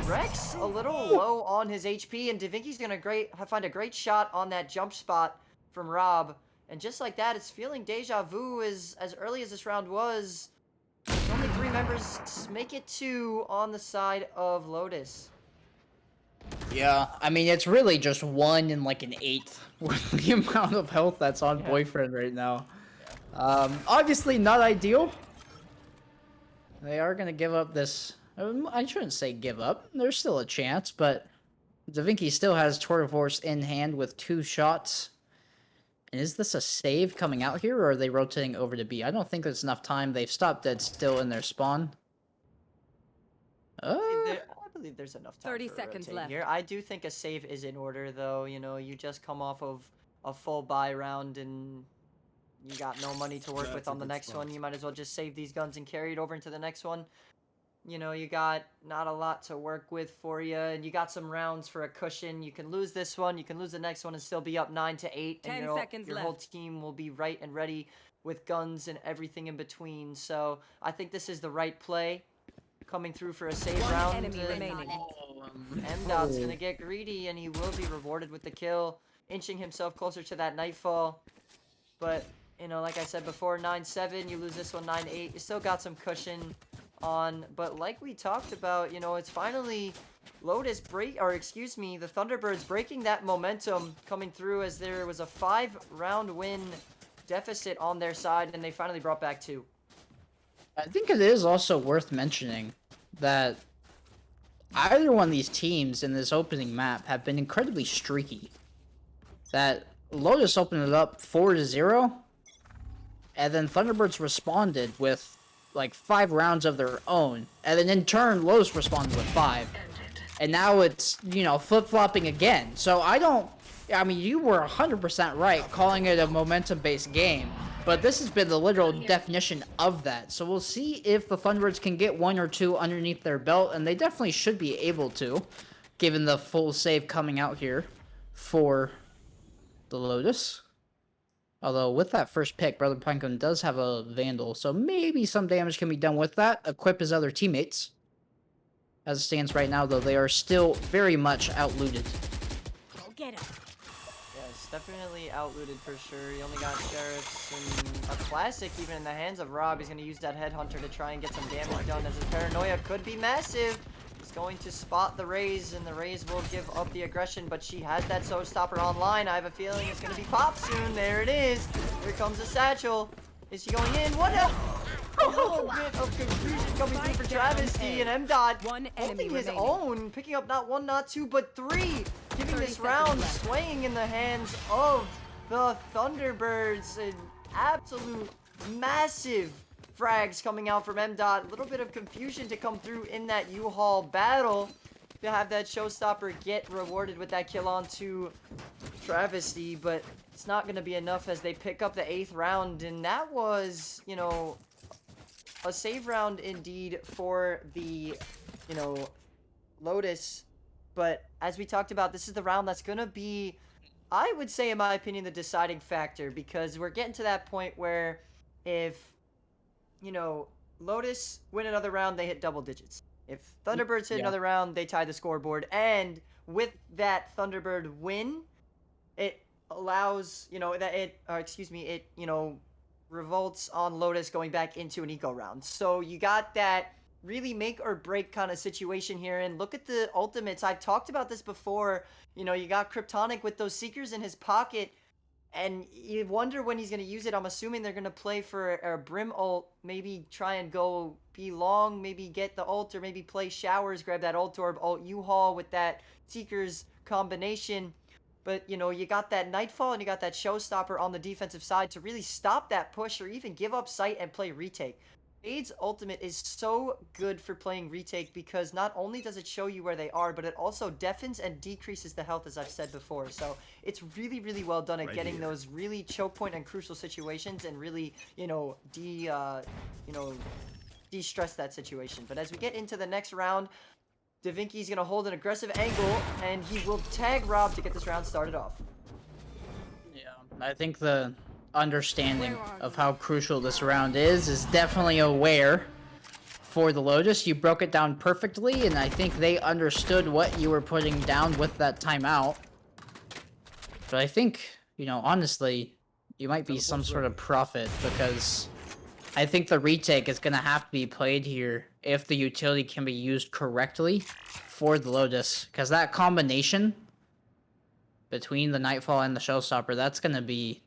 Rex a little low on his HP, and DaVinci's gonna find a great shot on that jump spot from Rob. And just like that, it's feeling deja vu as early as this round was. Only 3 members make it 2 on the side of Lotus. Yeah, I mean, it's really just 1 in like an 8th with the amount of health that's on Yeah. Boyfriend right now. Obviously not ideal. They are going to give up this. I shouldn't say give up. There's still a chance, but DaVinci still has Tour de Force in hand with 2 shots. And is this a save coming out here, or are they rotating over to B? I don't think there's enough time. They've stopped dead still in their spawn. I believe there's enough time 30 for a seconds rotate left. here. I do think a save is in order, though. You know, you just come off of a full buy round and you got no money to work with on the next one. You might as well just save these guns and carry it over into the next one. You know, you got not a lot to work with for you, and you got some rounds for a cushion. You can lose this one, you can lose the next one, and still be up 9-8, and 10 your seconds whole left. team will be right and ready with guns and everything in between. So I think this is the right play, coming through for a save One round. enemy and remaining. M.'s gonna get greedy, and he will be rewarded with the kill, inching himself closer to that nightfall. But, you know, like I said before, 9-7, you lose this one 9-8, you still got some cushion on. But like we talked about, you know, it's finally Lotus the Thunderbirds breaking that momentum, coming through as there was a 5-round win deficit on their side, and they finally brought back 2. I think it is also worth mentioning that either one of these teams in this opening map have been incredibly streaky. That Lotus opened it up 4-0, and then Thunderbirds responded with like 5 rounds of their own, and then in turn Lotus responded with 5, and now it's, you know, flip-flopping again. So I mean, you were 100% right calling it a momentum-based game, but this has been the literal definition of that. So we'll see if the Thunderbirds can get 1 or 2 underneath their belt, and they definitely should be able to, given the full save coming out here for the Lotus. Although with that first pick, Brother Pinecone does have a Vandal, so maybe some damage can be done with that. Equip his other teammates. As it stands right now, though, they are still very much outlooted. Go get him. Yes, definitely outlooted for sure. He only got Sheriffs and a Classic even in the hands of Rob. He's going to use that Headhunter to try and get some damage done, as his Paranoia could be massive. He's going to spot the Raze, and the Raze will give up the aggression, but she has that Stopper online. I have a feeling it's going to be popped soon. There it is. Here comes the Satchel. Is she going in? What a little bit of confusion coming through for Travesty, and M. One enemy holding his remaining. own, picking up not 1, not 2, but 3, giving 30 this seconds round left. swaying in the hands of the Thunderbirds. An absolute massive frags coming out from M. A little bit of confusion to come through in that U-Haul battle to have that Showstopper get rewarded with that kill onto Travesty, but it's not going to be enough as they pick up the 8th round, and that was, you know, a save round indeed for the, you know, Lotus. But as we talked about, this is the round that's going to be, I would say, in my opinion, the deciding factor, because we're getting to that point where if, you know, Lotus win another round, they hit double digits. If Thunderbirds hit another round, they tie the scoreboard. And with that Thunderbird win, it allows, you know, that it, you know, revolts on Lotus going back into an eco round. So you got that really make or break kind of situation here. And look at the ultimates. I've talked about this before. You know, you got Kryptonic with those Seekers in his pocket, and you wonder when he's going to use it. I'm assuming they're going to play for a Brim ult, maybe try and go be long, maybe get the ult, or maybe play Showers, grab that ult orb, ult U-Haul with that Seekers combination. But, you know, you got that Nightfall and you got that Showstopper on the defensive side to really stop that push or even give up sight and play retake. Fade's ultimate is so good for playing retake because not only does it show you where they are, but it also deafens and decreases the health, as I've said before. So it's really, really well done at getting those really choke point and crucial situations and really, you know, de-stress that situation. But as we get into the next round, Davinki's going to hold an aggressive angle, and he will tag Rob to get this round started off. Yeah, I think the understanding of how crucial this round is definitely aware for the Lotus. You broke it down perfectly, and I think they understood what you were putting down with that timeout. But I think, you know, honestly, you might be some sort of prophet, because I think the retake is going to have to be played here if the utility can be used correctly for the Lotus, because that combination between the Nightfall and the Showstopper, that's going to be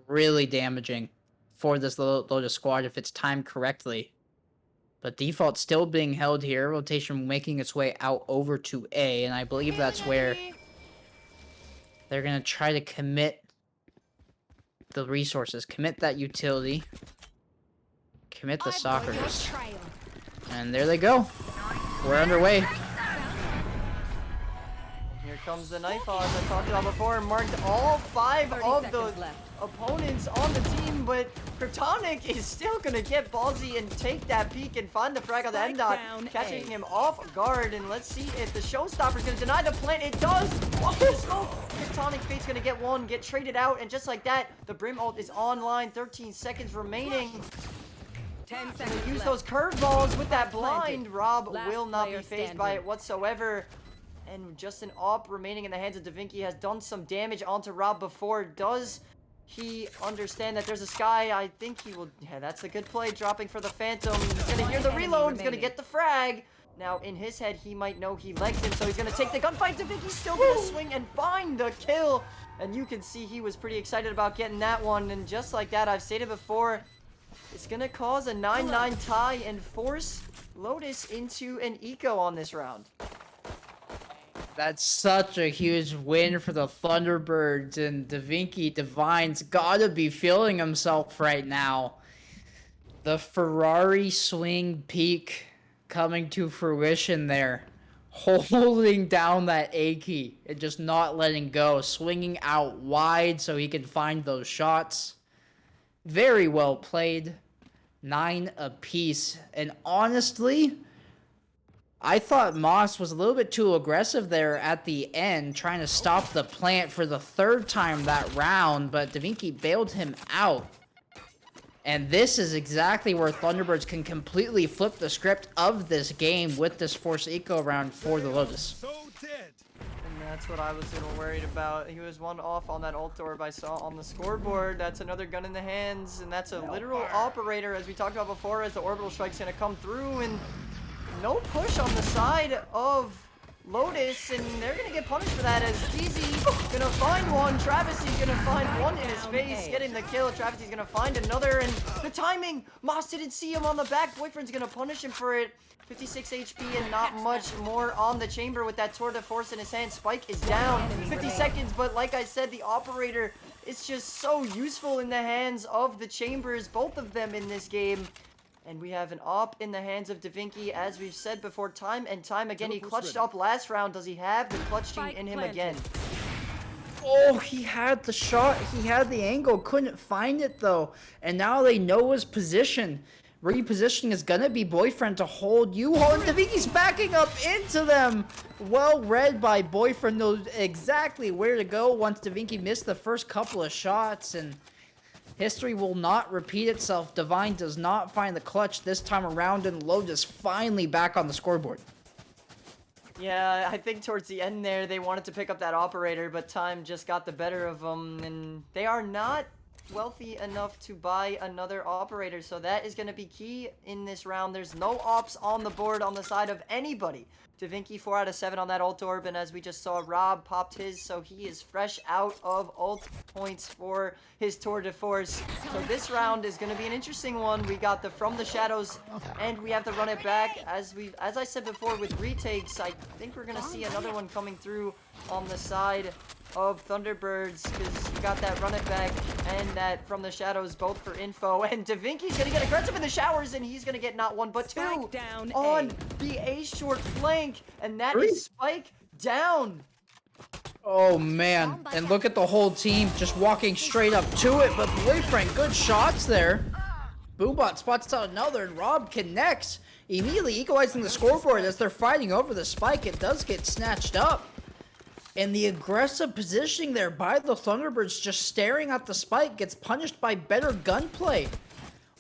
really damaging for this Lotus squad if it's timed correctly. But default still being held here, rotation making its way out over to A, and I believe that's where they're going to try to commit the resources, commit that utility, commit the stalkers. And there they go. We're underway. Here comes the Nightfall, as I talked about before, marked all 5 of the opponents on the team, but Kryptonic is still going to get ballsy and take that peek and find the frag on the end dot, catching him off guard. And let's see if the Showstopper is going to deny the plant. It does! Watch the smoke! Kryptonic Fate's going to get one, get traded out, and just like that, the Brim ult is online. 13 seconds remaining. 10 seconds Use left. those curveballs with that blind. Planted. Rob Last will not be player phased by standing. it whatsoever. And just an AWP remaining in the hands of Davinki has done some damage onto Rob before. Does he understand that there's a Sky? I think he will. Yeah, that's a good play. Dropping for the Phantom. He's going to hear the reload. He's going to get the frag. Now, in his head, he might know he legs him, so he's going to take the gunfight. Davinki's still going to swing and find the kill. And you can see he was pretty excited about getting that one. And just like that, I've stated before, it's going to cause a 9-9 tie and force Lotus into an eco on this round. That's such a huge win for the Thunderbirds, and Davinki Divine's gotta be feeling himself right now. The Ferrari swing peak coming to fruition there. Holding down that A key and just not letting go. Swinging out wide so he can find those shots. Very well played. 9 apiece. And honestly, I thought Moss was a little bit too aggressive there at the end, trying to stop the plant for the 3rd time that round, but Davinki bailed him out. And this is exactly where Thunderbirds can completely flip the script of this game with this force eco round for the Lotus. And that's what I was a little worried about. He was 1 off on that ult orb I saw on the scoreboard. That's another gun in the hands, and that's a literal operator, as we talked about before, as the orbital strike's going to come through, and no push on the side of Lotus, and they're going to get punished for that as Keezy going to find one. Travis is going to find one in his face, getting the kill. Travis is going to find another, and the timing! Moss didn't see him on the back. Boyfriend's going to punish him for it. 56 HP and not much more on the chamber with that Tour de Force in his hand. Spike is down. 50 seconds, but like I said, the operator is just so useful in the hands of the chambers, both of them in this game. And we have an op in the hands of Davinki, as we've said before, time and time again. He clutched up last round. Does he have the clutch gene in him again? Oh, he had the shot. He had the angle. Couldn't find it, though. And now they know his position. Repositioning is going to be Boyfriend to hold you. And Davinki's backing up into them. Well read by Boyfriend. Knows exactly where to go once Davinki missed the first couple of shots. And history will not repeat itself. Divine does not find the clutch this time around, and Lotus finally back on the scoreboard. Yeah, I think towards the end there, they wanted to pick up that operator, but time just got the better of them, and they are not wealthy enough to buy another operator, so that is going to be key in this round. There's no ops on the board on the side of anybody. Davinki 4 out of 7 on that ult orb, and as we just saw, Rob popped his, so he is fresh out of ult points for his Tour de Force. So this round is going to be an interesting one. We got the From the Shadows, and we have to run it back. As I said before with retakes, I think we're going to see another one coming through on the side of Thunderbirds, because you got that run it back and that from the shadows both for info. And DaVinky's gonna get aggressive in the showers, and he's gonna get not one but two Spike down on A. the A short flank, and that is Spike down. Oh man, and look at the whole team just walking straight up to it, but Boyfriend, good shots there. Boombot spots out another, and Rob connects, immediately equalizing the scoreboard as they're fighting over the spike. It does get snatched up. And the aggressive positioning there by the Thunderbirds, just staring at the spike, gets punished by better gunplay.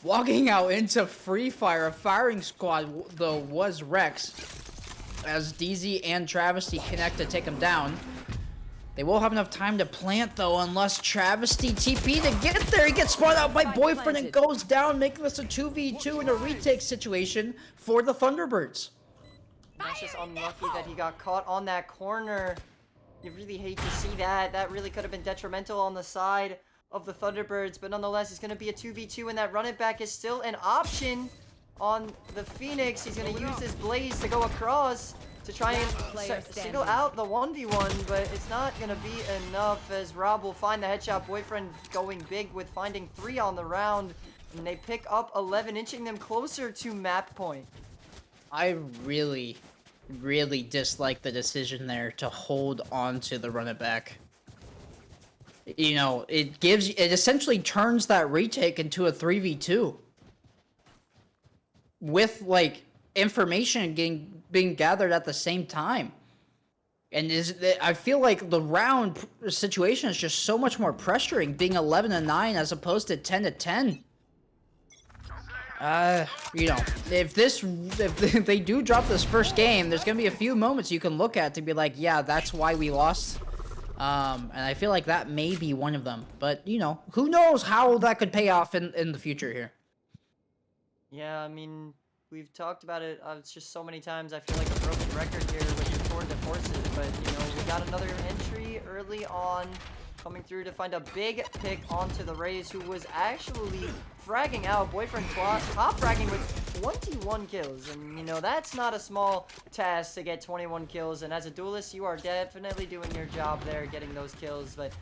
Walking out into free fire, a firing squad though was Rex, as DZ and Travesty connect to take him down. They will have enough time to plant though, unless Travesty TP to get there. He gets spun out by Boyfriend and goes down, making this a 2v2 in a retake situation for the Thunderbirds. That's just unlucky that he got caught on that corner. You really hate to see that. That really could have been detrimental on the side of the Thunderbirds, but nonetheless, it's going to be a 2v2, and that run it back is still an option on the Phoenix. He's going to use his Blaze to go across to try and single out the 1v1, but it's not going to be enough, as Rob will find the headshot. Boyfriend going big with finding 3 on the round, and they pick up 11, inching them closer to map point. I really dislike the decision there to hold on to the run it back. You know, it essentially turns that retake into a 3v2 with like information being gathered at the same time. And I feel like the round situation is just so much more pressuring, being 11-9 as opposed to 10-10. You know, if they do drop this first game, there's gonna be a few moments you can look at to be like, yeah, that's why we lost. And I feel like that may be one of them. But, you know, who knows how that could pay off in the future here. Yeah, I mean, we've talked about it just so many times. I feel like a broken record here with the Tour de Forces. But, you know, we got another entry early on coming through to find a big pick onto the Rays, who was actually fragging out. Boyfriend top fragging with 21 kills. And, you know, that's not a small task to get 21 kills. And as a duelist, you are definitely doing your job there, getting those kills. But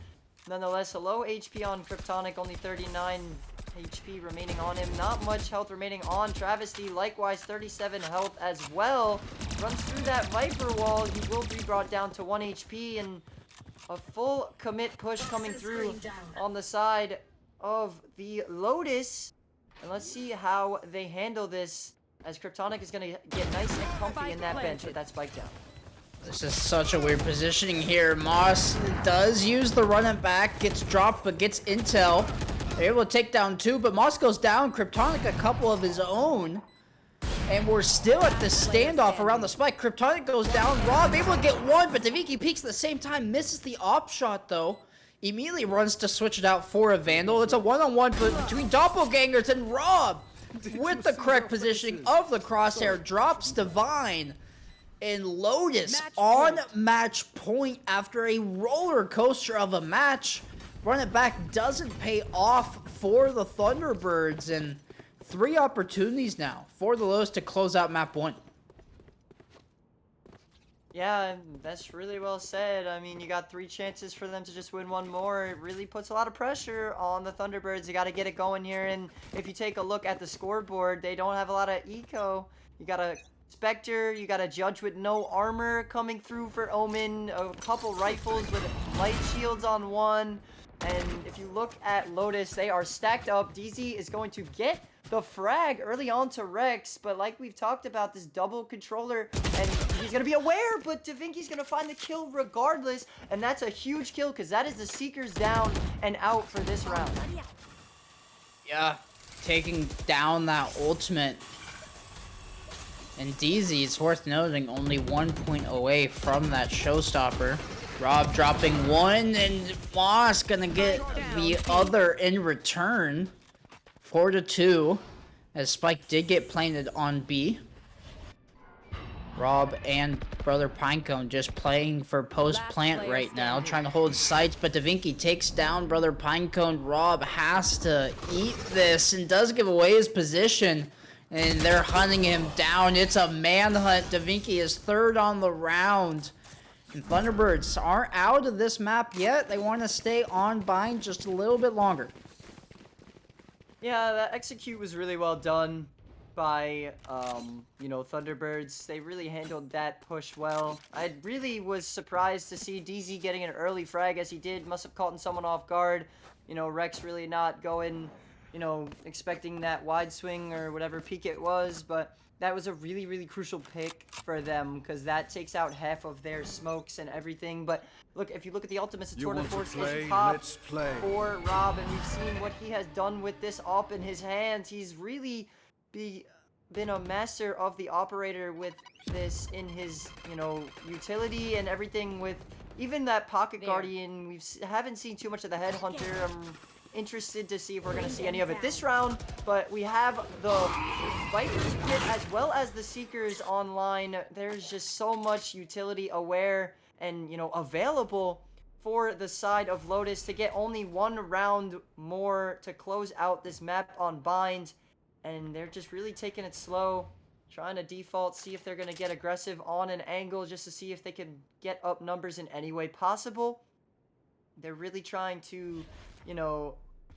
nonetheless, a low HP on Kryptonic, only 39 HP remaining on him. Not much health remaining on Travesty. Likewise, 37 health as well. Runs through that Viper wall. He will be brought down to 1 HP, and a full commit push coming through on the side of the Lotus. And let's see how they handle this, as Kryptonic is going to get nice and comfy in that bench with that spike down. This is such a weird positioning here. Moss does use the run and back, gets dropped, but gets intel. They're able to take down 2, but Moss goes down. Kryptonic a couple of his own. And we're still at this standoff around the spike. Kryptonic goes down. Rob able to get 1, but DaVinky peeks at the same time. Misses the op shot, though. Immediately runs to switch it out for a Vandal. It's a one-on-one between Doppelgangers, and Rob, with the correct positioning of the crosshair, drops Divine. And Lotus on match point after a roller coaster of a match. Run it back doesn't pay off for the Thunderbirds, and 3 opportunities now for the Lotus to close out map 1. Yeah, that's really well said. I mean, you got 3 chances for them to just win 1 more. It really puts a lot of pressure on the Thunderbirds. You got to get it going here. And if you take a look at the scoreboard, they don't have a lot of eco. You got a Spectre, you got a Judge with no armor coming through for Omen, a couple rifles with light shields on one. And if you look at Lotus, they are stacked up. DZ is going to get the frag early on to Rex, but like we've talked about, this double controller, and he's going to be aware, but DaVinky's going to find the kill regardless, and that's a huge kill, because that is the Seekers down and out for this round. Yeah, taking down that ultimate. And DZ, it's worth noting, only 1 point away from that showstopper. Rob dropping 1, and Moss gonna get the other in return. 4-2, as Spike did get planted on B. Rob and Brother Pinecone just playing for post-plant right now, trying to hold sights, but DaVinky takes down Brother Pinecone. Rob has to eat this and does give away his position, and they're hunting him down. It's a manhunt. DaVinky is 3rd on the round. And Thunderbirds aren't out of this map yet. They want to stay on bind just a little bit longer. Yeah, that execute was really well done by, you know, Thunderbirds. They really handled that push well. I really was surprised to see DZ getting an early frag as he did. Must have caught someone off guard. You know, Rex really not going, you know, expecting that wide swing or whatever peak it was, but that was a really, really crucial pick for them because that takes out half of their smokes and everything. But look, if you look at the ultimates, it's You tour de want to force play? is pop Let's play. for Rob, and we've seen what he has done with this op in his hands. He's really been a master of the operator with this in his, you know, utility and everything with even that pocket guardian. We haven't seen too much of the headhunter. I'm interested to see if we're going to see any of it this round, but we have the Viper's Pit as well as the Seekers online. There's just so much utility aware and, you know, available for the side of Lotus to get only one round more to close out this map on bind, and they're just really taking it slow, trying to default, see if they're going to get aggressive on an angle just to see if they can get up numbers in any way possible. They're really trying to, you know,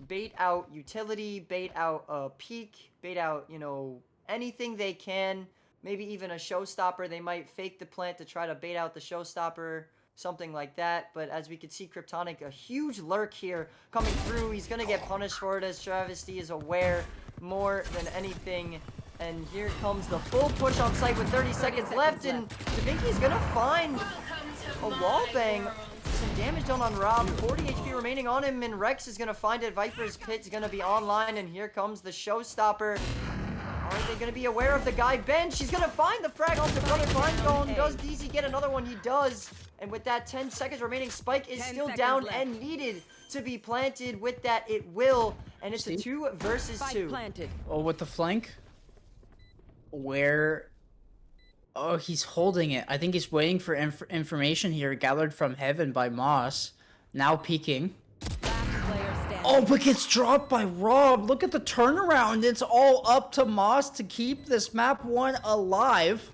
bait out utility, bait out a peak, bait out, you know, anything they can. Maybe even a showstopper. They might fake the plant to try to bait out the showstopper, something like that. But as we can see, Kryptonic, a huge lurk here coming through. He's going to get punished for it as Travesty is aware more than anything. And here comes the full push on site with 30 seconds left. And DaVinci's going to find a wall bang. Some damage done on Rob. 40 HP remaining on him. And Rex is going to find it. Viper's Pit's going to be online. And here comes the showstopper. Are they going to be aware of the guy bench? He's going to find the frag off the brother blind zone. Does DZ get another one? He does. And with that 10 seconds remaining, Spike is still down left and needed to be planted. With that, it will. And it's a 2 versus 2. Planted. Oh, with the flank? Where? Oh, he's holding it. I think he's waiting for information here gathered from heaven by Moss. Now peeking. Last player standing. Oh, but gets dropped by Rob. Look at the turnaround. It's all up to Moss to keep this map 1 alive.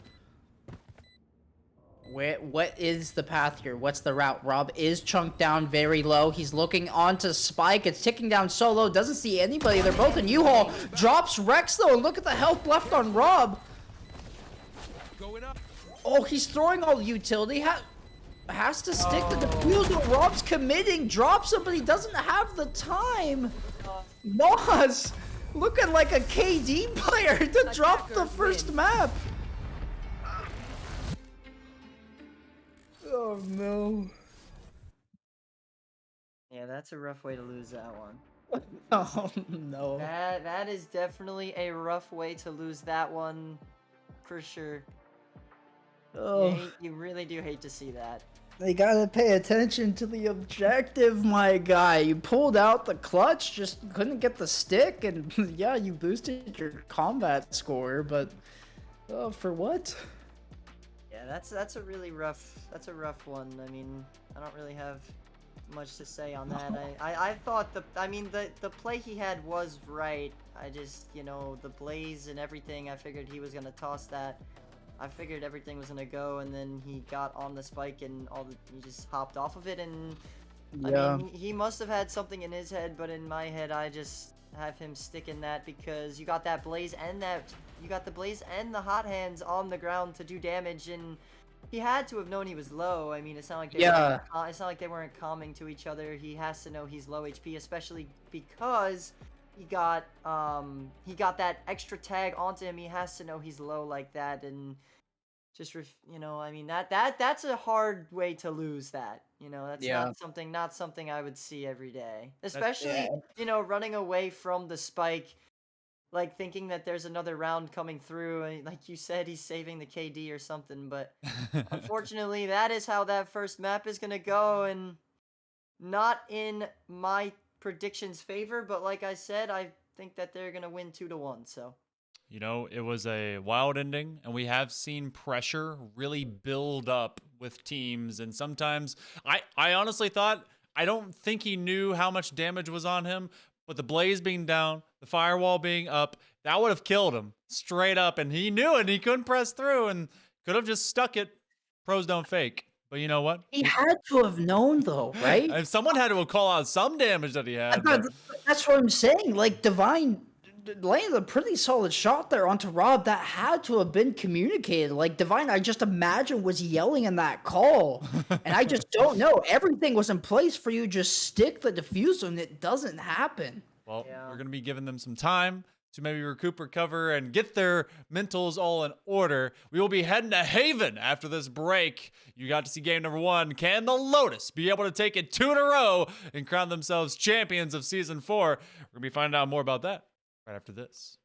What is the path here? What's the route? Rob is chunked down very low. He's looking onto Spike. It's ticking down so low. Doesn't see anybody. They're both in U-Haul. Drops Rex, though. And look at the health left on Rob. Oh, he's throwing all the utility. Has to stick to the defusal. Rob's committing. Drops him, but he doesn't have the time. Moss looking like a KD player to drop the first map. Oh no. Yeah, that's a rough way to lose that one. Oh no. That is definitely a rough way to lose that one, for sure. Oh. You really do hate to see that. They gotta pay attention to the objective, my guy. You pulled out the clutch, just couldn't get the stick, and yeah, you boosted your combat score, but for what? Yeah, that's a really rough one. I mean, I don't really have much to say on that. I thought the play he had was right. I just, you know, the blaze and everything, I figured he was gonna toss that. I figured everything was gonna go, and then he got on the spike and he just hopped off of it, and Yeah. I mean, he must have had something in his head, but in my head, I just have him stick in that because you got that blaze and the hot hands on the ground to do damage, and he had to have known he was low. I mean, it's not like it's not like they weren't calming to each other. He has to know he's low HP, especially because he got that extra tag onto him. He has to know he's low like that, and just you know, I mean, that's a hard way to lose that. You know, that's not something I would see every day, especially you know, running away from the spike, like thinking that there's another round coming through, and like you said, he's saving the KD or something. But unfortunately, that is how that first map is gonna go, and not in my predictions' favor. But like I said, I think that they're gonna win 2-1. So. You know, it was a wild ending, and we have seen pressure really build up with teams. And sometimes I honestly thought, I don't think he knew how much damage was on him, but the blaze being down, the firewall being up, that would have killed him straight up. And he knew it. And he couldn't press through and could have just stuck it. Pros don't fake. But you know what? He had to have known though, right? If someone had to call out some damage that he had. But That's what I'm saying. Like Divine landed a pretty solid shot there onto Rob that had to have been communicated. Like Divine, I just imagine was yelling in that call, and I just don't know. Everything was in place for you. Just stick the diffuser, and it doesn't happen. Well, we're gonna be giving them some time to maybe recoup, recover, and get their mentals all in order. We will be heading to Haven after this break. You got to see game number 1. Can the Lotus be able to take it 2 in a row and crown themselves champions of Season 4? We're going to be finding out more about that right after this.